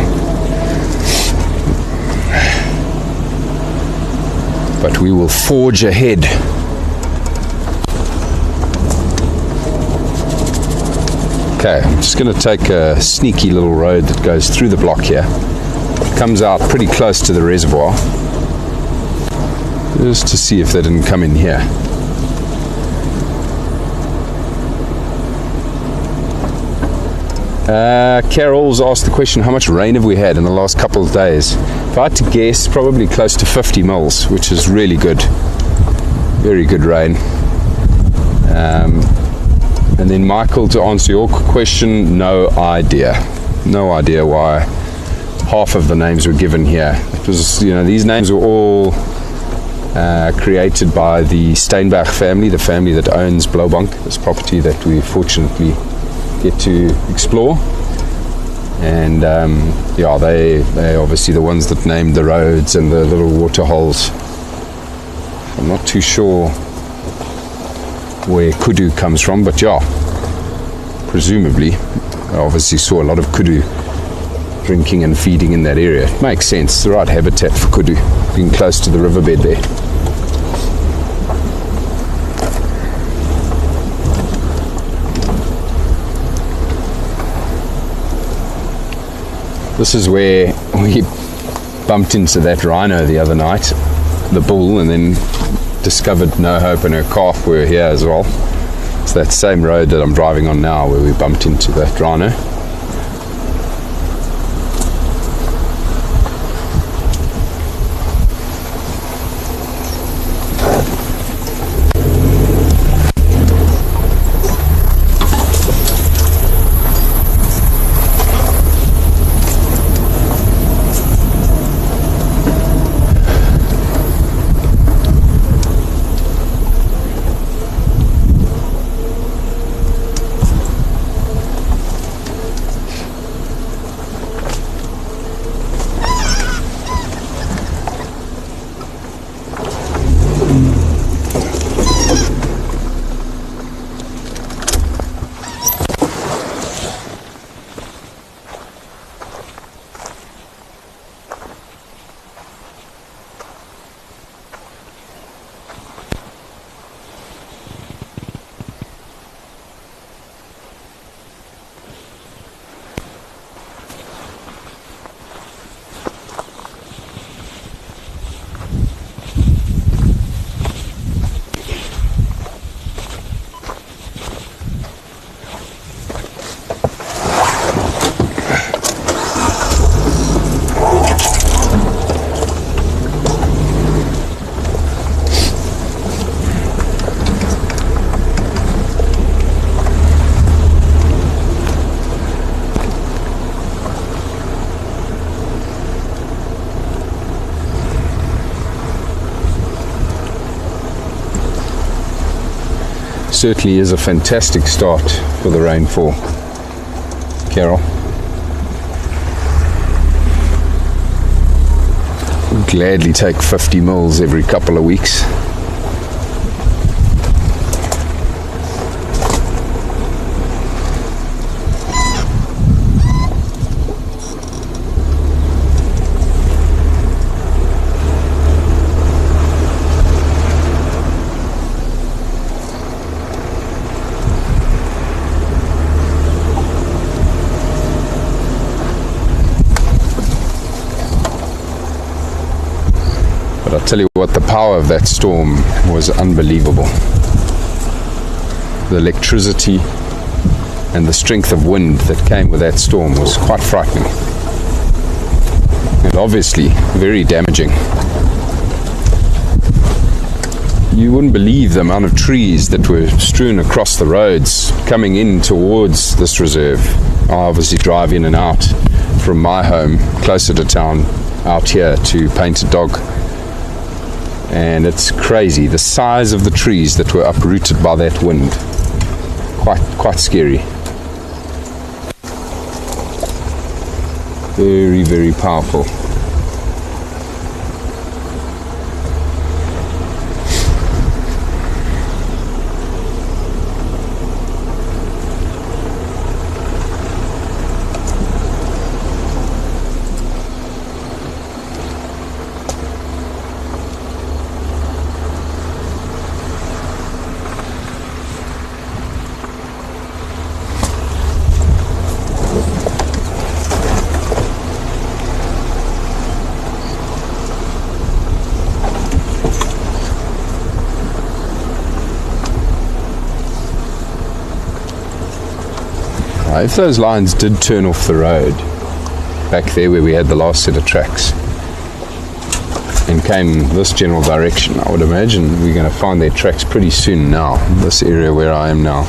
But we will forge ahead. Okay, I'm just going to take a sneaky little road that goes through the block here. It comes out pretty close to the reservoir. Just to see if they didn't come in here. Carol's asked the question, how much rain have we had in the last couple of days? If I had to guess, probably close to 50 mils, which is really good. Very good rain. And then Michael, to answer your question, no idea. No idea why half of the names were given here. It was, these names were all created by the Steinbach family, the family that owns Blaubank, this property that we fortunately get to explore. And yeah, they're obviously the ones that named the roads and the little water holes. I'm not too sure where kudu comes from, but yeah, presumably I obviously saw a lot of kudu drinking and feeding in that area. It makes sense, it's the right habitat for kudu, being close to the riverbed there. This is where we bumped into that rhino the other night, the bull, and then discovered No Hope and her calf were here as well. It's that same road that I'm driving on now where we bumped into that rhino. Certainly is a fantastic start for the rainfall, Carol. I'd gladly take 50 mils every couple of weeks. But I'll tell you what, the power of that storm was unbelievable. The electricity and the strength of wind that came with that storm was quite frightening. And obviously very damaging. You wouldn't believe the amount of trees that were strewn across the roads coming in towards this reserve. I obviously drive in and out from my home closer to town out here to Painted Dog, and it's crazy the size of the trees that were uprooted by that wind. Quite scary. Very, very powerful. If those lines did turn off the road back there where we had the last set of tracks and came this general direction, I would imagine we're going to find their tracks pretty soon now, this area where I am now.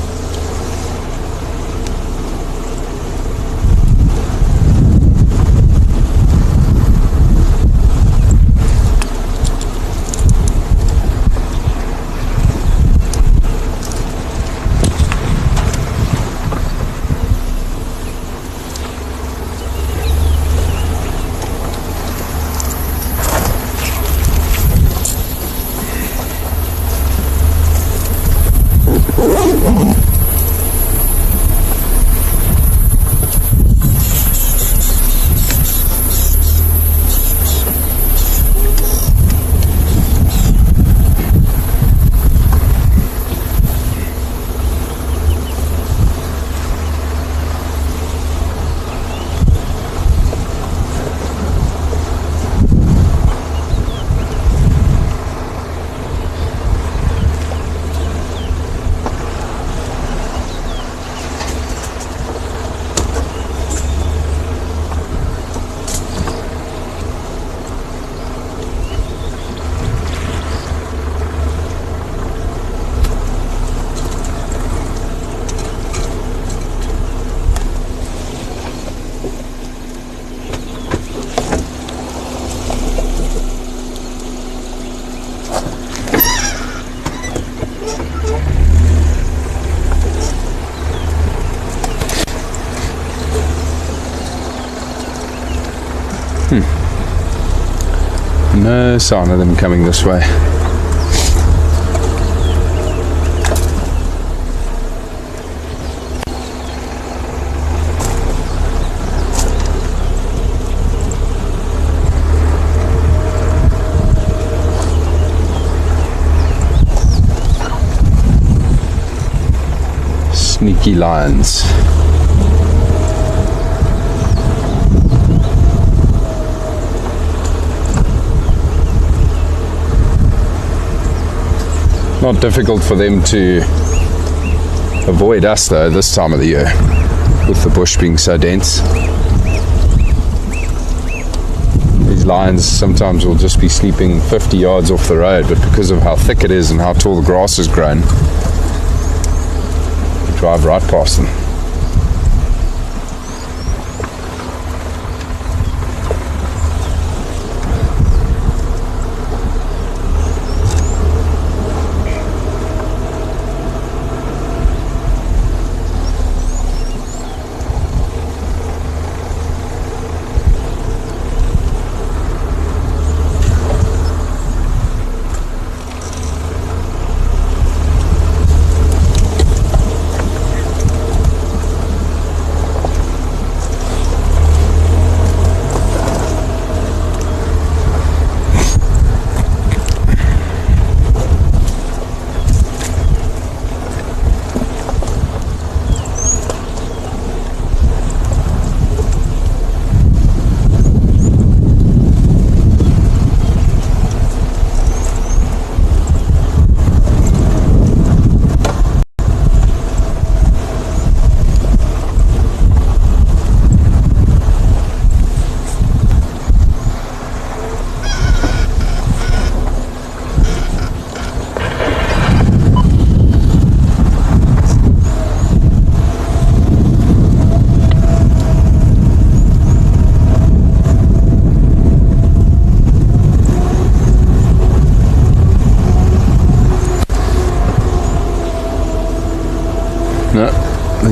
No sign of them coming this way. Sneaky lions. Not difficult for them to avoid us though this time of the year, with the bush being so dense. These lions sometimes will just be sleeping 50 yards off the road, but because of how thick it is and how tall the grass has grown, you drive right past them.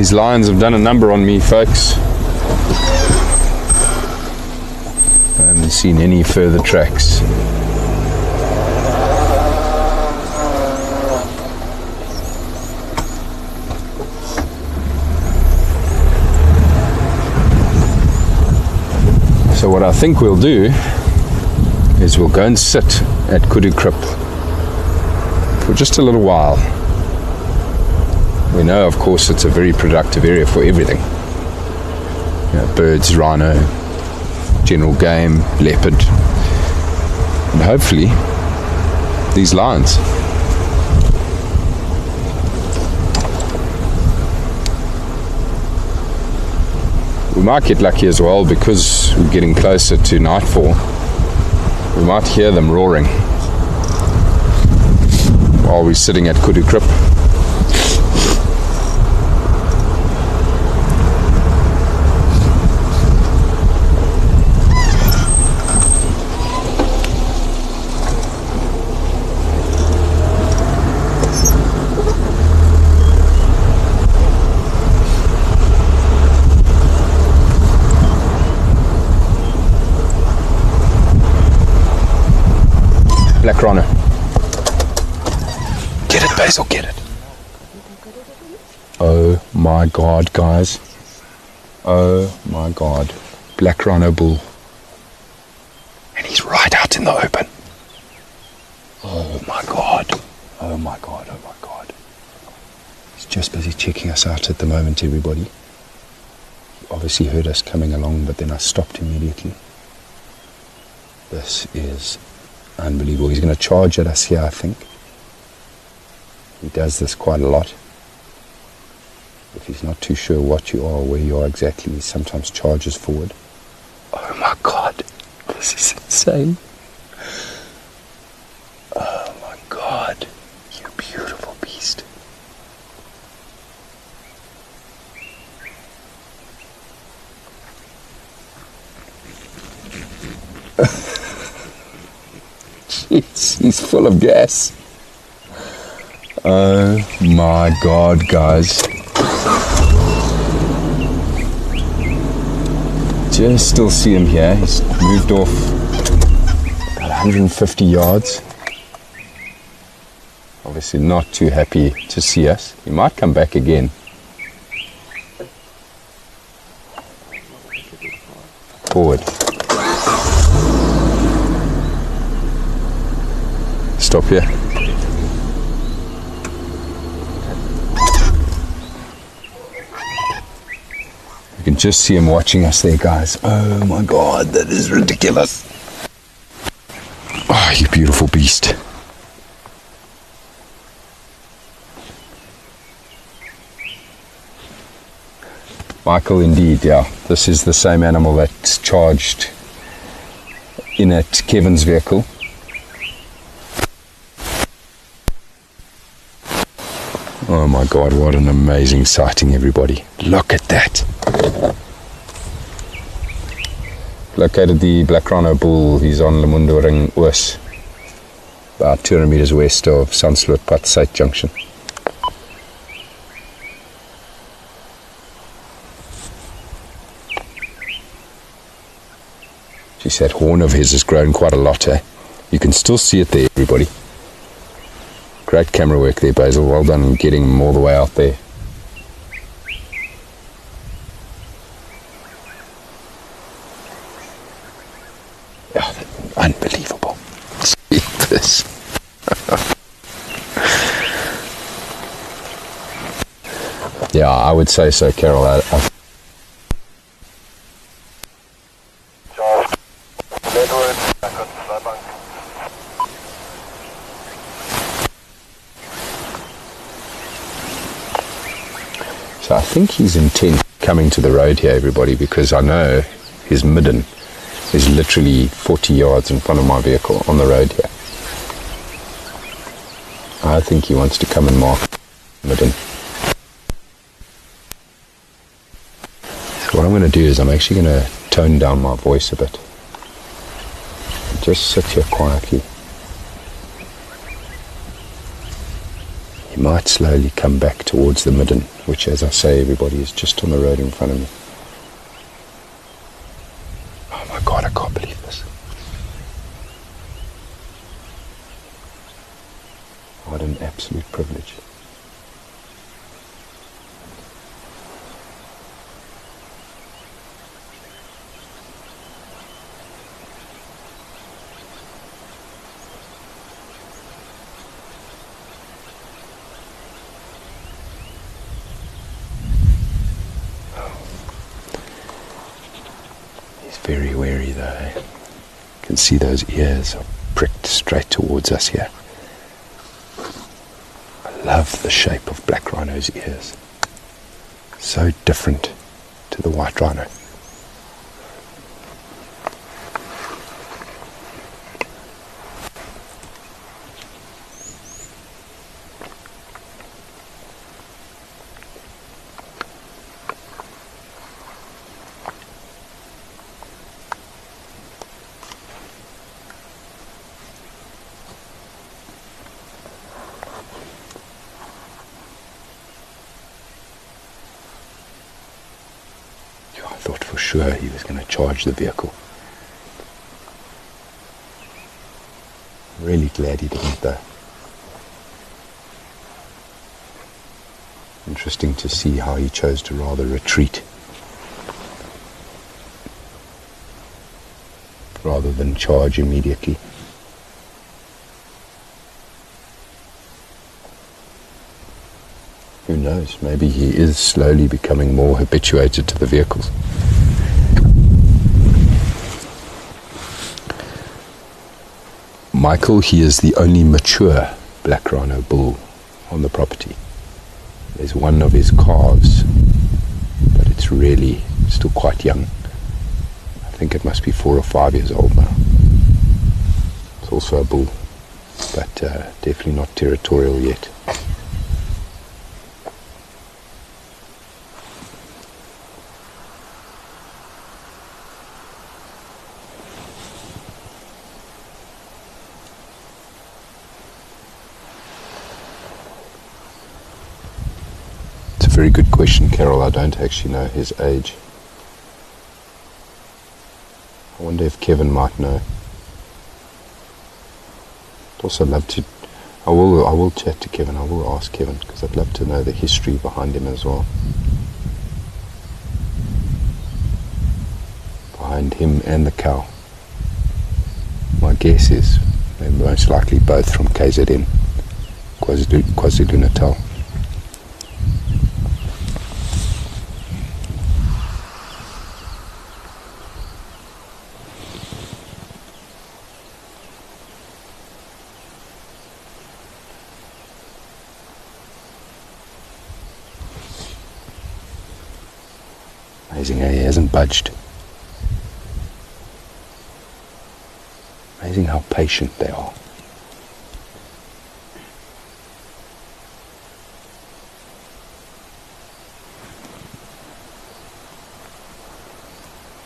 these lions have done a number on me, folks. I haven't seen any further tracks. So what I think we'll do is we'll go and sit at Kudu-Krip for just a little while. We know, of course, it's a very productive area for everything. You know, birds, rhino, general game, leopard, and hopefully these lions. We might get lucky as well because we're getting closer to nightfall. We might hear them roaring while we're sitting at Kudu-Krip. Black rhino. Get it, Basil, get it. Oh my God, guys. Oh my God. Black rhino bull. And he's right out in the open. Oh my God. Oh my God, oh my God. He's just busy checking us out at the moment, everybody. He obviously heard us coming along, but then I stopped immediately. This is unbelievable. He's going to charge at us here, I think. He does this quite a lot. If he's not too sure what you are or where you are exactly, he sometimes charges forward. Oh my God, this is insane. Oh my God, you beautiful beast. Jeez, he's full of gas. Oh my God, guys. Just still see him here. He's moved off about 150 yards. Obviously not too happy to see us. He might come back again. Forward. Stop here. You can just see him watching us there, guys. Oh my God, that is ridiculous. Oh, you beautiful beast. Michael, indeed, yeah. This is the same animal that's charged in at Kevin's vehicle. Oh my God, what an amazing sighting, everybody. Look at that. Located the black rhino bull. He's on Lemundo Ring Oos, about 200 meters west of Sandsloot Patsite Junction. Geez, that horn of his has grown quite a lot, eh? You can still see it there, everybody. Great camera work there, Basil. Well done in getting him all the way out there. Oh, unbelievable. See this. Yeah, I would say so, Carol. So I think he's intent coming to the road here, everybody, because I know his midden is literally 40 yards in front of my vehicle on the road here. I think he wants to come and mark midden. So what I'm going to do is I'm actually going to tone down my voice a bit. Just sit here quietly. He might slowly come back towards the midden, which, as I say, everybody, is just on the road in front of me. Oh my God, I can't believe this. What an absolute privilege. Very wary though. You can see those ears are pricked straight towards us here. I love the shape of black rhino's ears. So different to the white rhino. I thought for sure he was going to charge the vehicle. I'm really glad he didn't though. Interesting to see how he chose to rather retreat rather than charge immediately. Who knows, maybe he is slowly becoming more habituated to the vehicles. Michael, he is the only mature black rhino bull on the property. There's one of his calves, but it's really still quite young. I think it must be 4 or 5 years old now. It's also a bull, but definitely not territorial yet. Very good question, Carol. I don't actually know his age. I wonder if Kevin might know. I'd also love to. I will chat to Kevin. I will ask Kevin because I'd love to know the history behind him as well. Behind him and the cow. My guess is they're most likely both from KZN, KwaZulu-Natal. Amazing how he hasn't budged. Amazing how patient they are.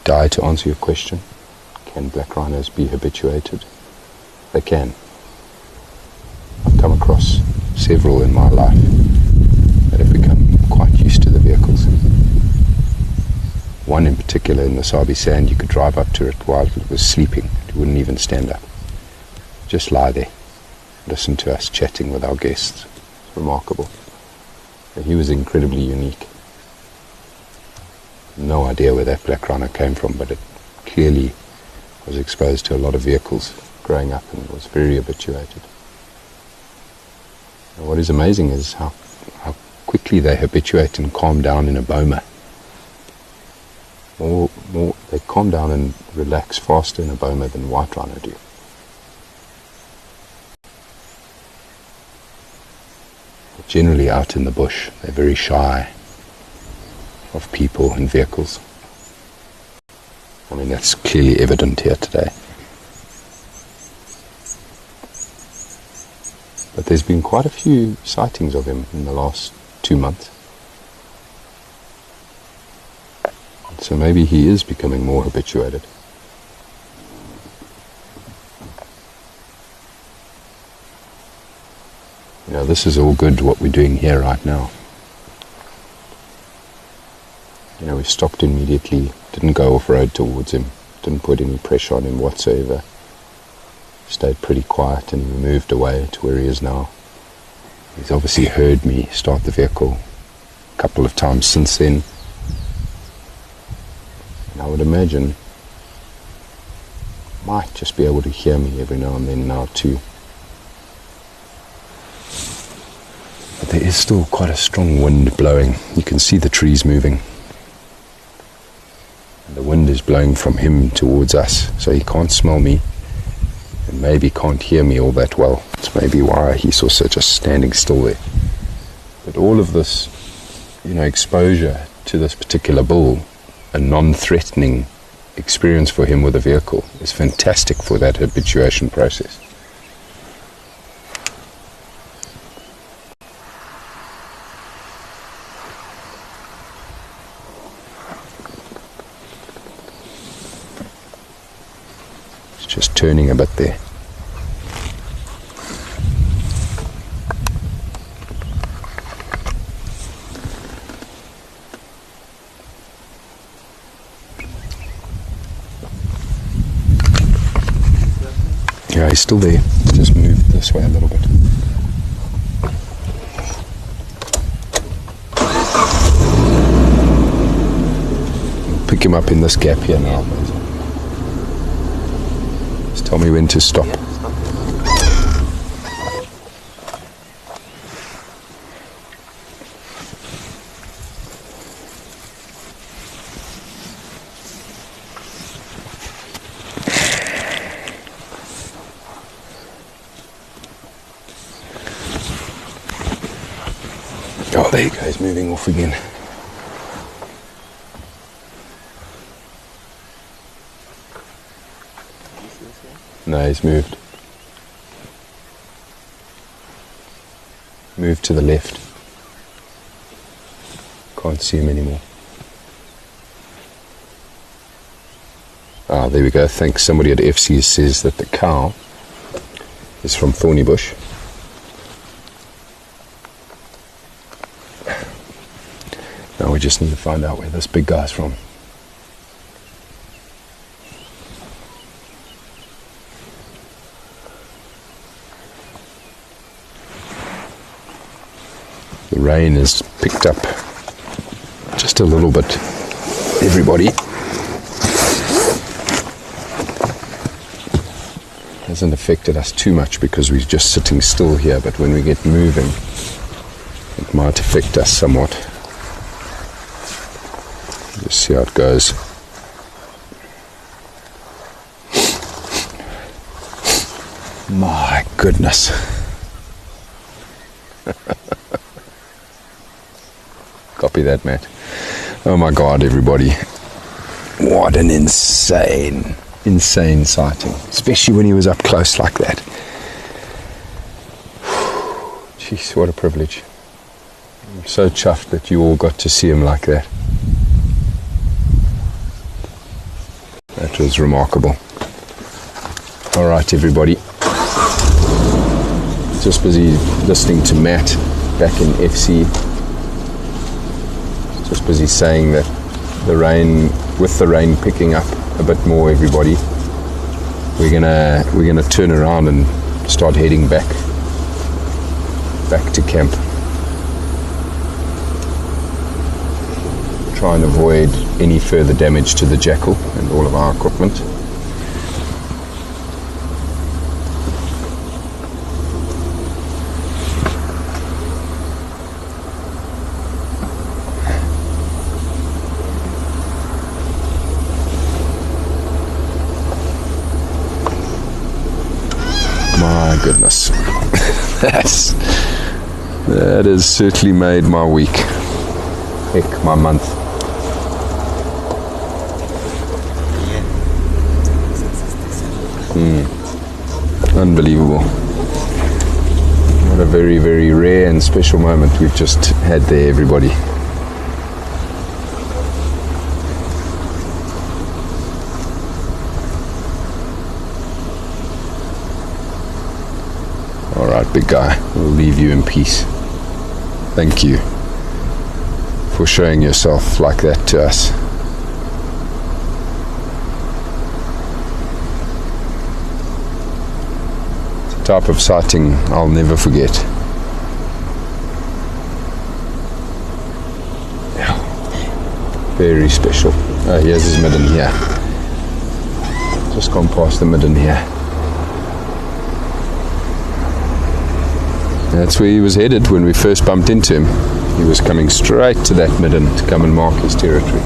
Di, to answer your question, can black rhinos be habituated? They can. I've come across several in my life that have become quite used to the vehicles. One in particular in the Sabi Sand, you could drive up to it while it was sleeping. It wouldn't even stand up. Just lie there, listen to us chatting with our guests. It's remarkable. He was incredibly unique. No idea where that black rhino came from, but it clearly was exposed to a lot of vehicles growing up and was very habituated. And what is amazing is how quickly they habituate and calm down in a boma. They calm down and relax faster in a boma than white rhino do. Generally out in the bush, they're very shy of people and vehicles. I mean, that's clearly evident here today. But there's been quite a few sightings of him in the last 2 months. So maybe he is becoming more habituated. This is all good what we're doing here right now. We stopped immediately, didn't go off-road towards him, didn't put any pressure on him whatsoever. Stayed pretty quiet and we moved away to where he is now. He's obviously heard me start the vehicle a couple of times since then. And I would imagine might just be able to hear me every now and then now too. But there is still quite a strong wind blowing. You can see the trees moving. And the wind is blowing from him towards us, so he can't smell me and maybe can't hear me all that well. It's maybe why he's also just standing still there. But all of this, exposure to this particular bull, a non-threatening experience for him with a vehicle, is fantastic for that habituation process. It's just turning a bit there. Yeah, he's still there. Just moved this way a little bit. Pick him up in this gap here now. Just tell me when to stop. Oh, there he goes, moving off again. No, he's moved. Moved to the left. Can't see him anymore. Ah, there we go. Thanks. Somebody at FC says that the cow is from Thorny Bush. Now we just need to find out where this big guy's from. The rain has picked up just a little bit, everybody. Hasn't affected us too much because we're just sitting still here, but when we get moving, it might affect us somewhat. Just see how it goes. My goodness. Copy that, Matt. Oh my God, everybody. What an insane sighting. Especially when he was up close like that. Jeez, what a privilege. I'm so chuffed that you all got to see him like that. That was remarkable. All right, everybody. Just busy listening to Matt back in FC. Just busy saying that with the rain picking up a bit more, everybody, we're gonna turn around and start heading back to camp. Try and avoid any further damage to the jackal and all of our equipment. My goodness. That has certainly made my week. Heck, my month. Unbelievable. What a very, very rare and special moment we've just had there, everybody. All right. right, big guy, we'll leave you in peace. Thank you for showing yourself like that to us. It's a type of sighting I'll never forget. Yeah. Very special. Oh, here's his midden here. Just gone past the midden here. That's where he was headed when we first bumped into him. He was coming straight to that midden to come and mark his territory.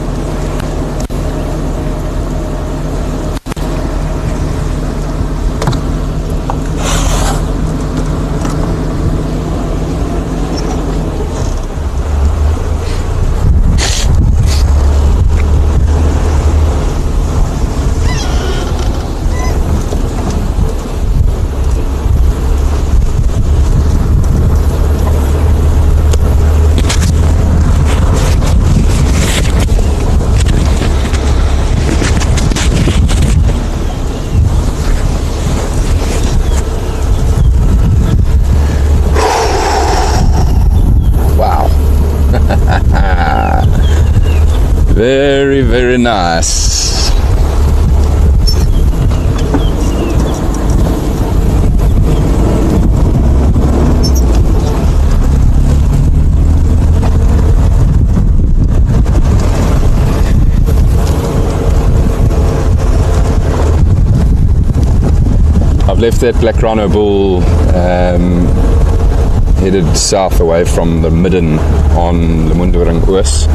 Very, very nice. I've left that black rhino bull headed south away from the midden on the Mundering Oos.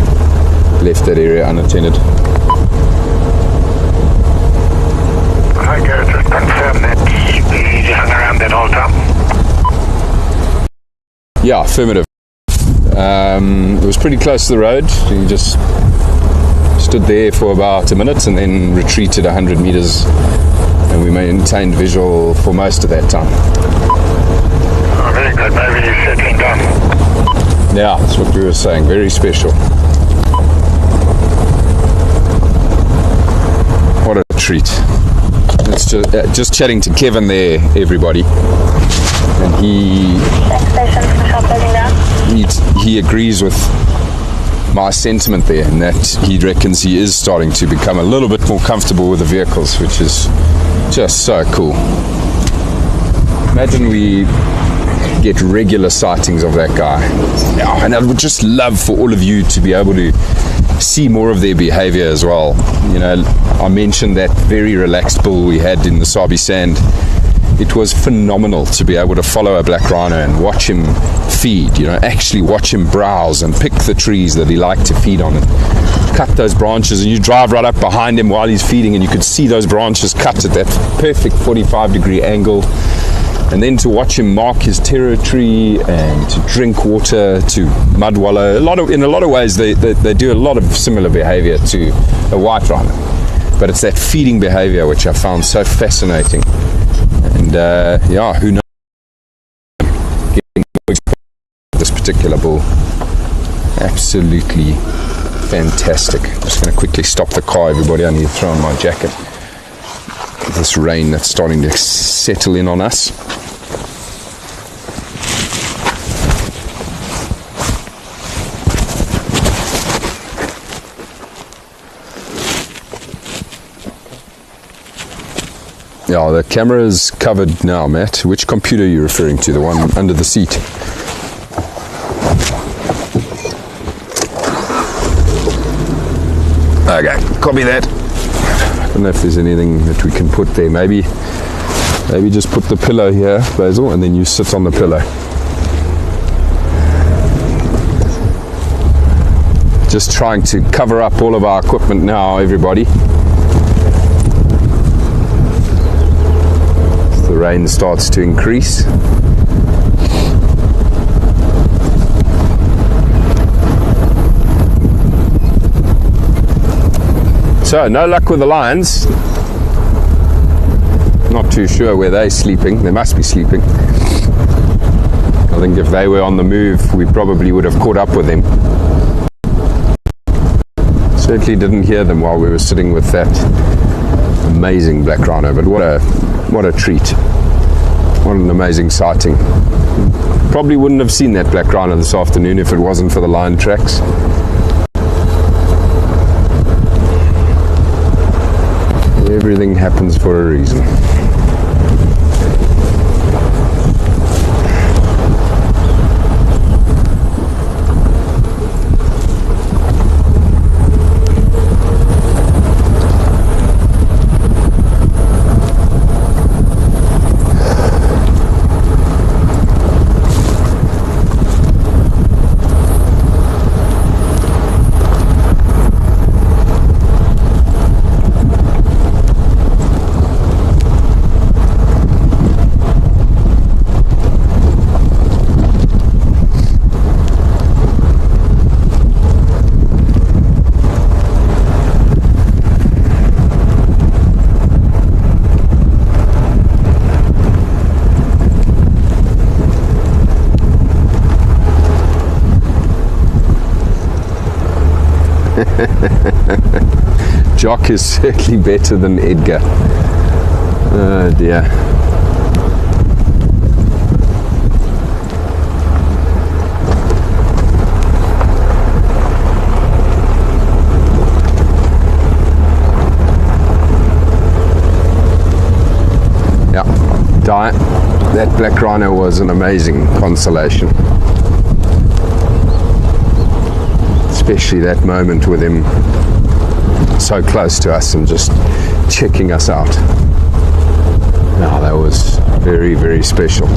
Left that area unattended. Hi Gareth, just confirm that you hung around that whole time? Yeah, affirmative. It was pretty close to the road. He just stood there for about a minute and then retreated 100 meters, and we maintained visual for most of that time. Oh, very good. Maybe you're settling down. Yeah, that's what we were saying. Very special. What a treat. It's just chatting to Kevin there, everybody. And he agrees with my sentiment there, in that he reckons he is starting to become a little bit more comfortable with the vehicles, which is just so cool. Imagine we get regular sightings of that guy. Yeah, and I would just love for all of you to be able to see more of their behavior as well. You know, I mentioned that very relaxed bull we had in the Sabi Sand. It was phenomenal to be able to follow a black rhino and watch him feed, you know, actually watch him browse and pick the trees that he liked to feed on and cut those branches, and you drive right up behind him while he's feeding and you could see those branches cut at that perfect 45-degree angle. And then to watch him mark his territory and to drink water, to mud wallow. In a lot of ways, they do a lot of similar behavior to a white rhino. But it's that feeding behavior which I found so fascinating. And yeah, who knows? This particular bull. Absolutely fantastic. I'm just going to quickly stop the car, everybody. I need to throw on my jacket. This rain that's starting to settle in on us. Yeah, the camera is covered now, Matt. Which computer are you referring to? The one under the seat? Okay, copy that. I don't know if there's anything that we can put there. Maybe just put the pillow here, Basil, and then you sit on the pillow. Just trying to cover up all of our equipment now, everybody. As the rain starts to increase. So, no luck with the lions. Not too sure where they're sleeping. They must be sleeping. I think if they were on the move, we probably would have caught up with them. Certainly didn't hear them while we were sitting with that amazing black rhino, but what a treat. What an amazing sighting. Probably wouldn't have seen that black rhino this afternoon if it wasn't for the lion tracks. Everything happens for a reason. Jock is certainly better than Edgar. Oh dear. Yeah, that black rhino was an amazing consolation. Especially that moment with him so close to us and just checking us out. Now that was very, very special.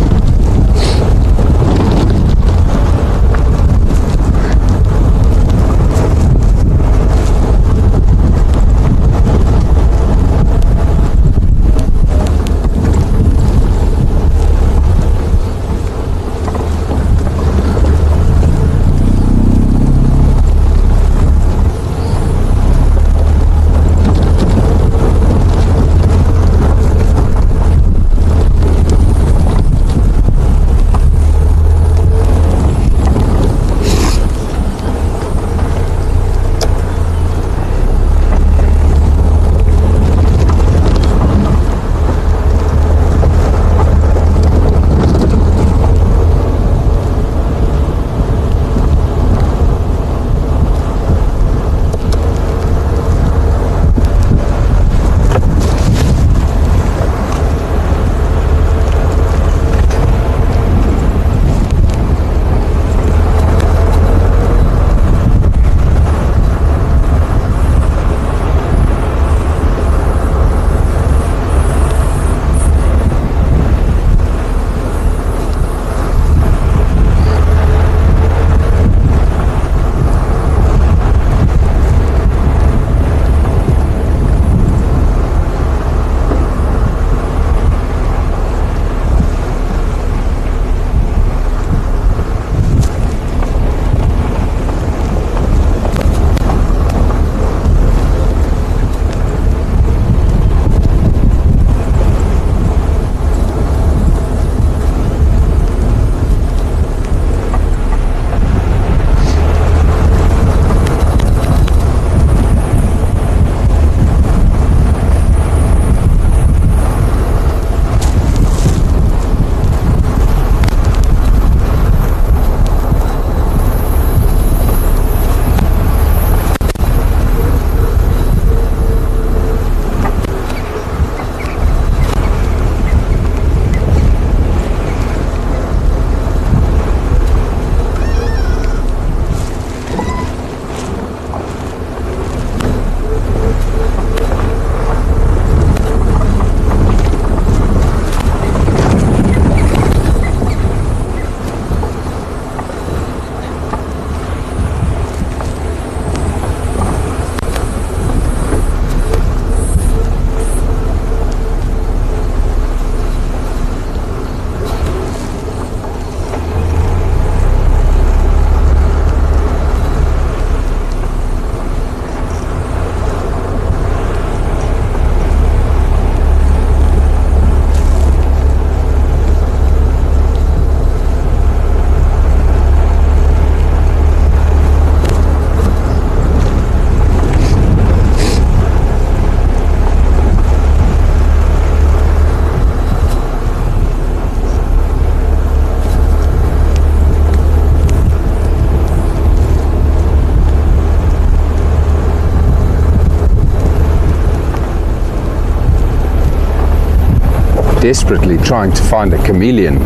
desperately trying to find a chameleon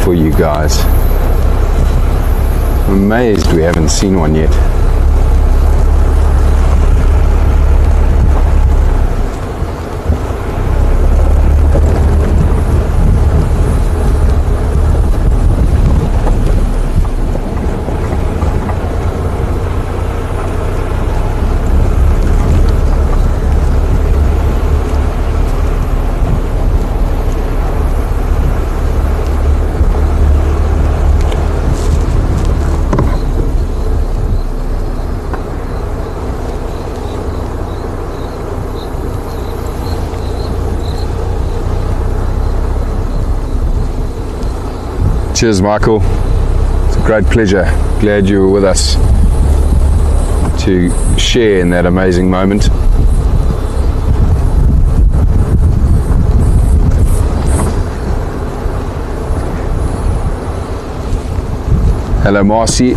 for you guys. I'm amazed we haven't seen one yet. Cheers, Michael. It's a great pleasure. Glad you were with us to share in that amazing moment. Hello, Marcy.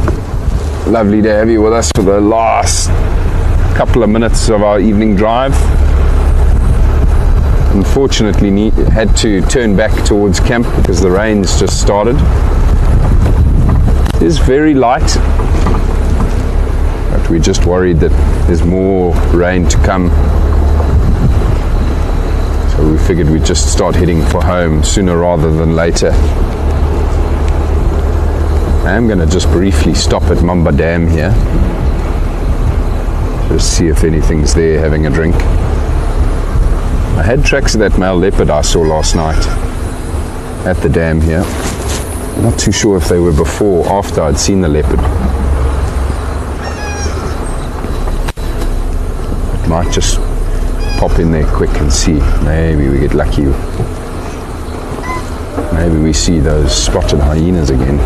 Lovely to have you with us for the last couple of minutes of our evening drive. Unfortunately, had to turn back towards camp because the rain's just started. It is very light, but we're just worried that there's more rain to come. So we figured we'd just start heading for home sooner rather than later. I am going to just briefly stop at Mamba Dam here. Just see if anything's there having a drink. I had tracks of that male leopard I saw last night at the dam here. I'm not too sure if they were before or after I'd seen the leopard. Might just pop in there quick and see. Maybe we get lucky. Maybe we see those spotted hyenas again.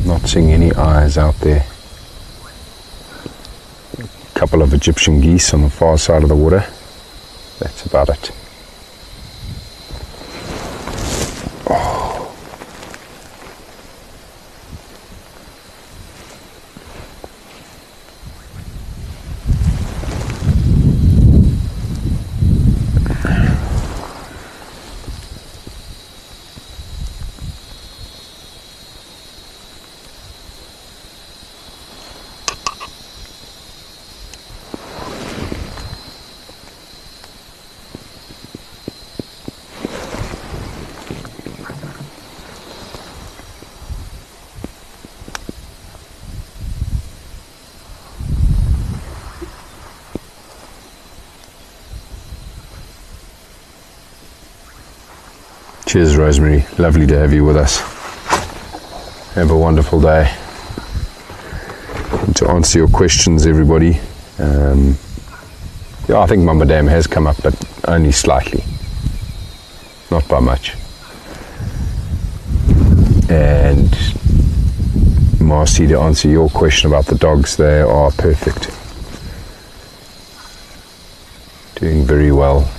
Not seeing any eyes out there. A couple of Egyptian geese on the far side of the water. That's about it. Cheers, Rosemary. Lovely to have you with us. Have a wonderful day. to answer your questions, everybody. Yeah, I think Mamba Dam has come up, but only slightly, not by much. And Marcy, to answer your question about the dogs, they are perfect. Doing very well,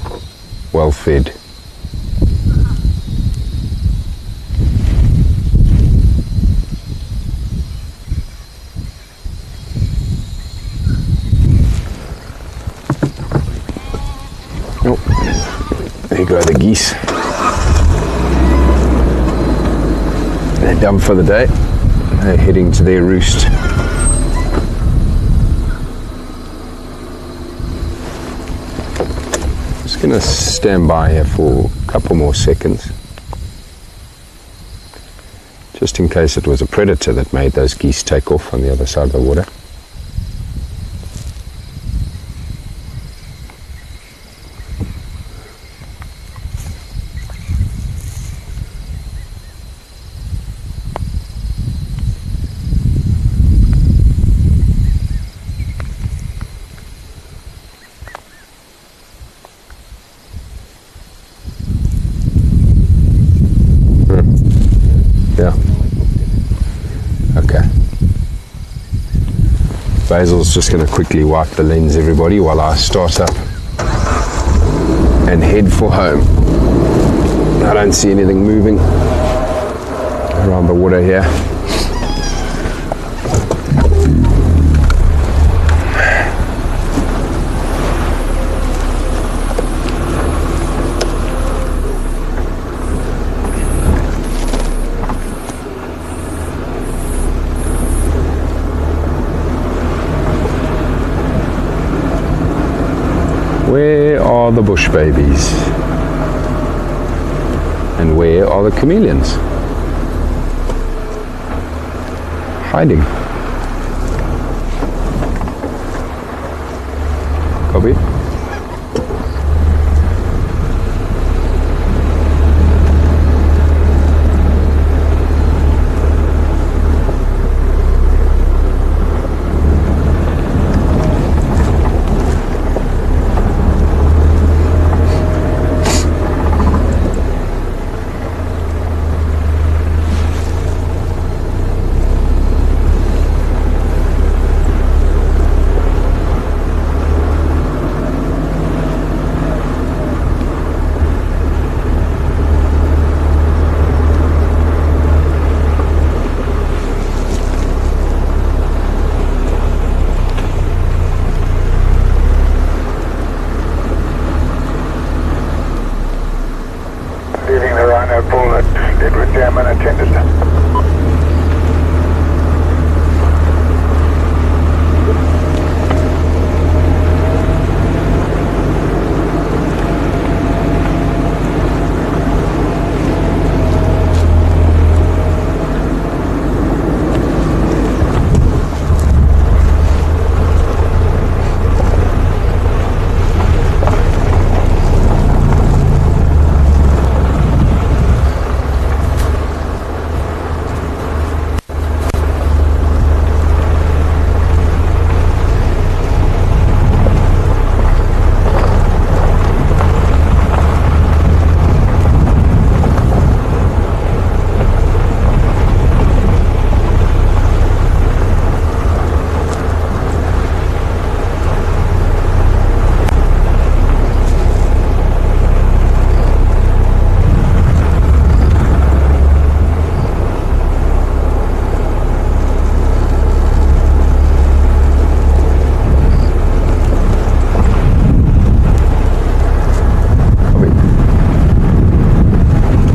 well fed. Oh, there you go, the geese. They're done for the day. They're heading to their roost. Just going to stand by here for a couple more seconds, just in case it was a predator that made those geese take off on the other side of the water. Yeah. Okay. Basil's just going to quickly wipe the lens, everybody, while I start up and head for home. I don't see anything moving around the water here. Where are the bush babies? And where are the chameleons? Hiding. Copy. Leaving the rhino pool at Rietspruit Game unattended.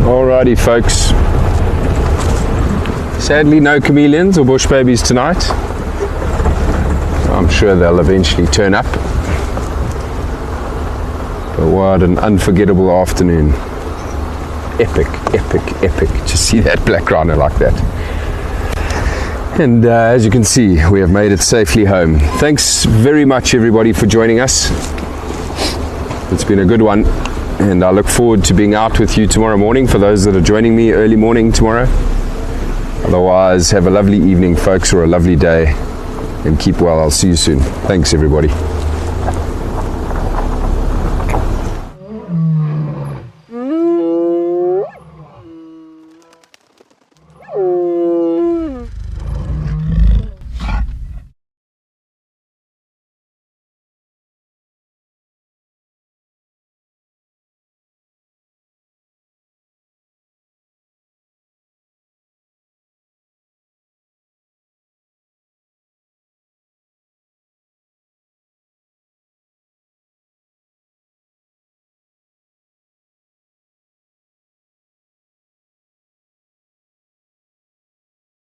Alrighty folks, sadly no chameleons or bush babies tonight. I'm sure they'll eventually turn up, but what an unforgettable afternoon. Epic, epic, epic to see that black rhino like that. And as you can see, we have made it safely home. Thanks very much everybody for joining us. It's been a good one, and I look forward to being out with you tomorrow morning for those that are joining me early morning tomorrow. Otherwise, have a lovely evening folks, or a lovely day, and keep well. I'll see you soon. Thanks, everybody.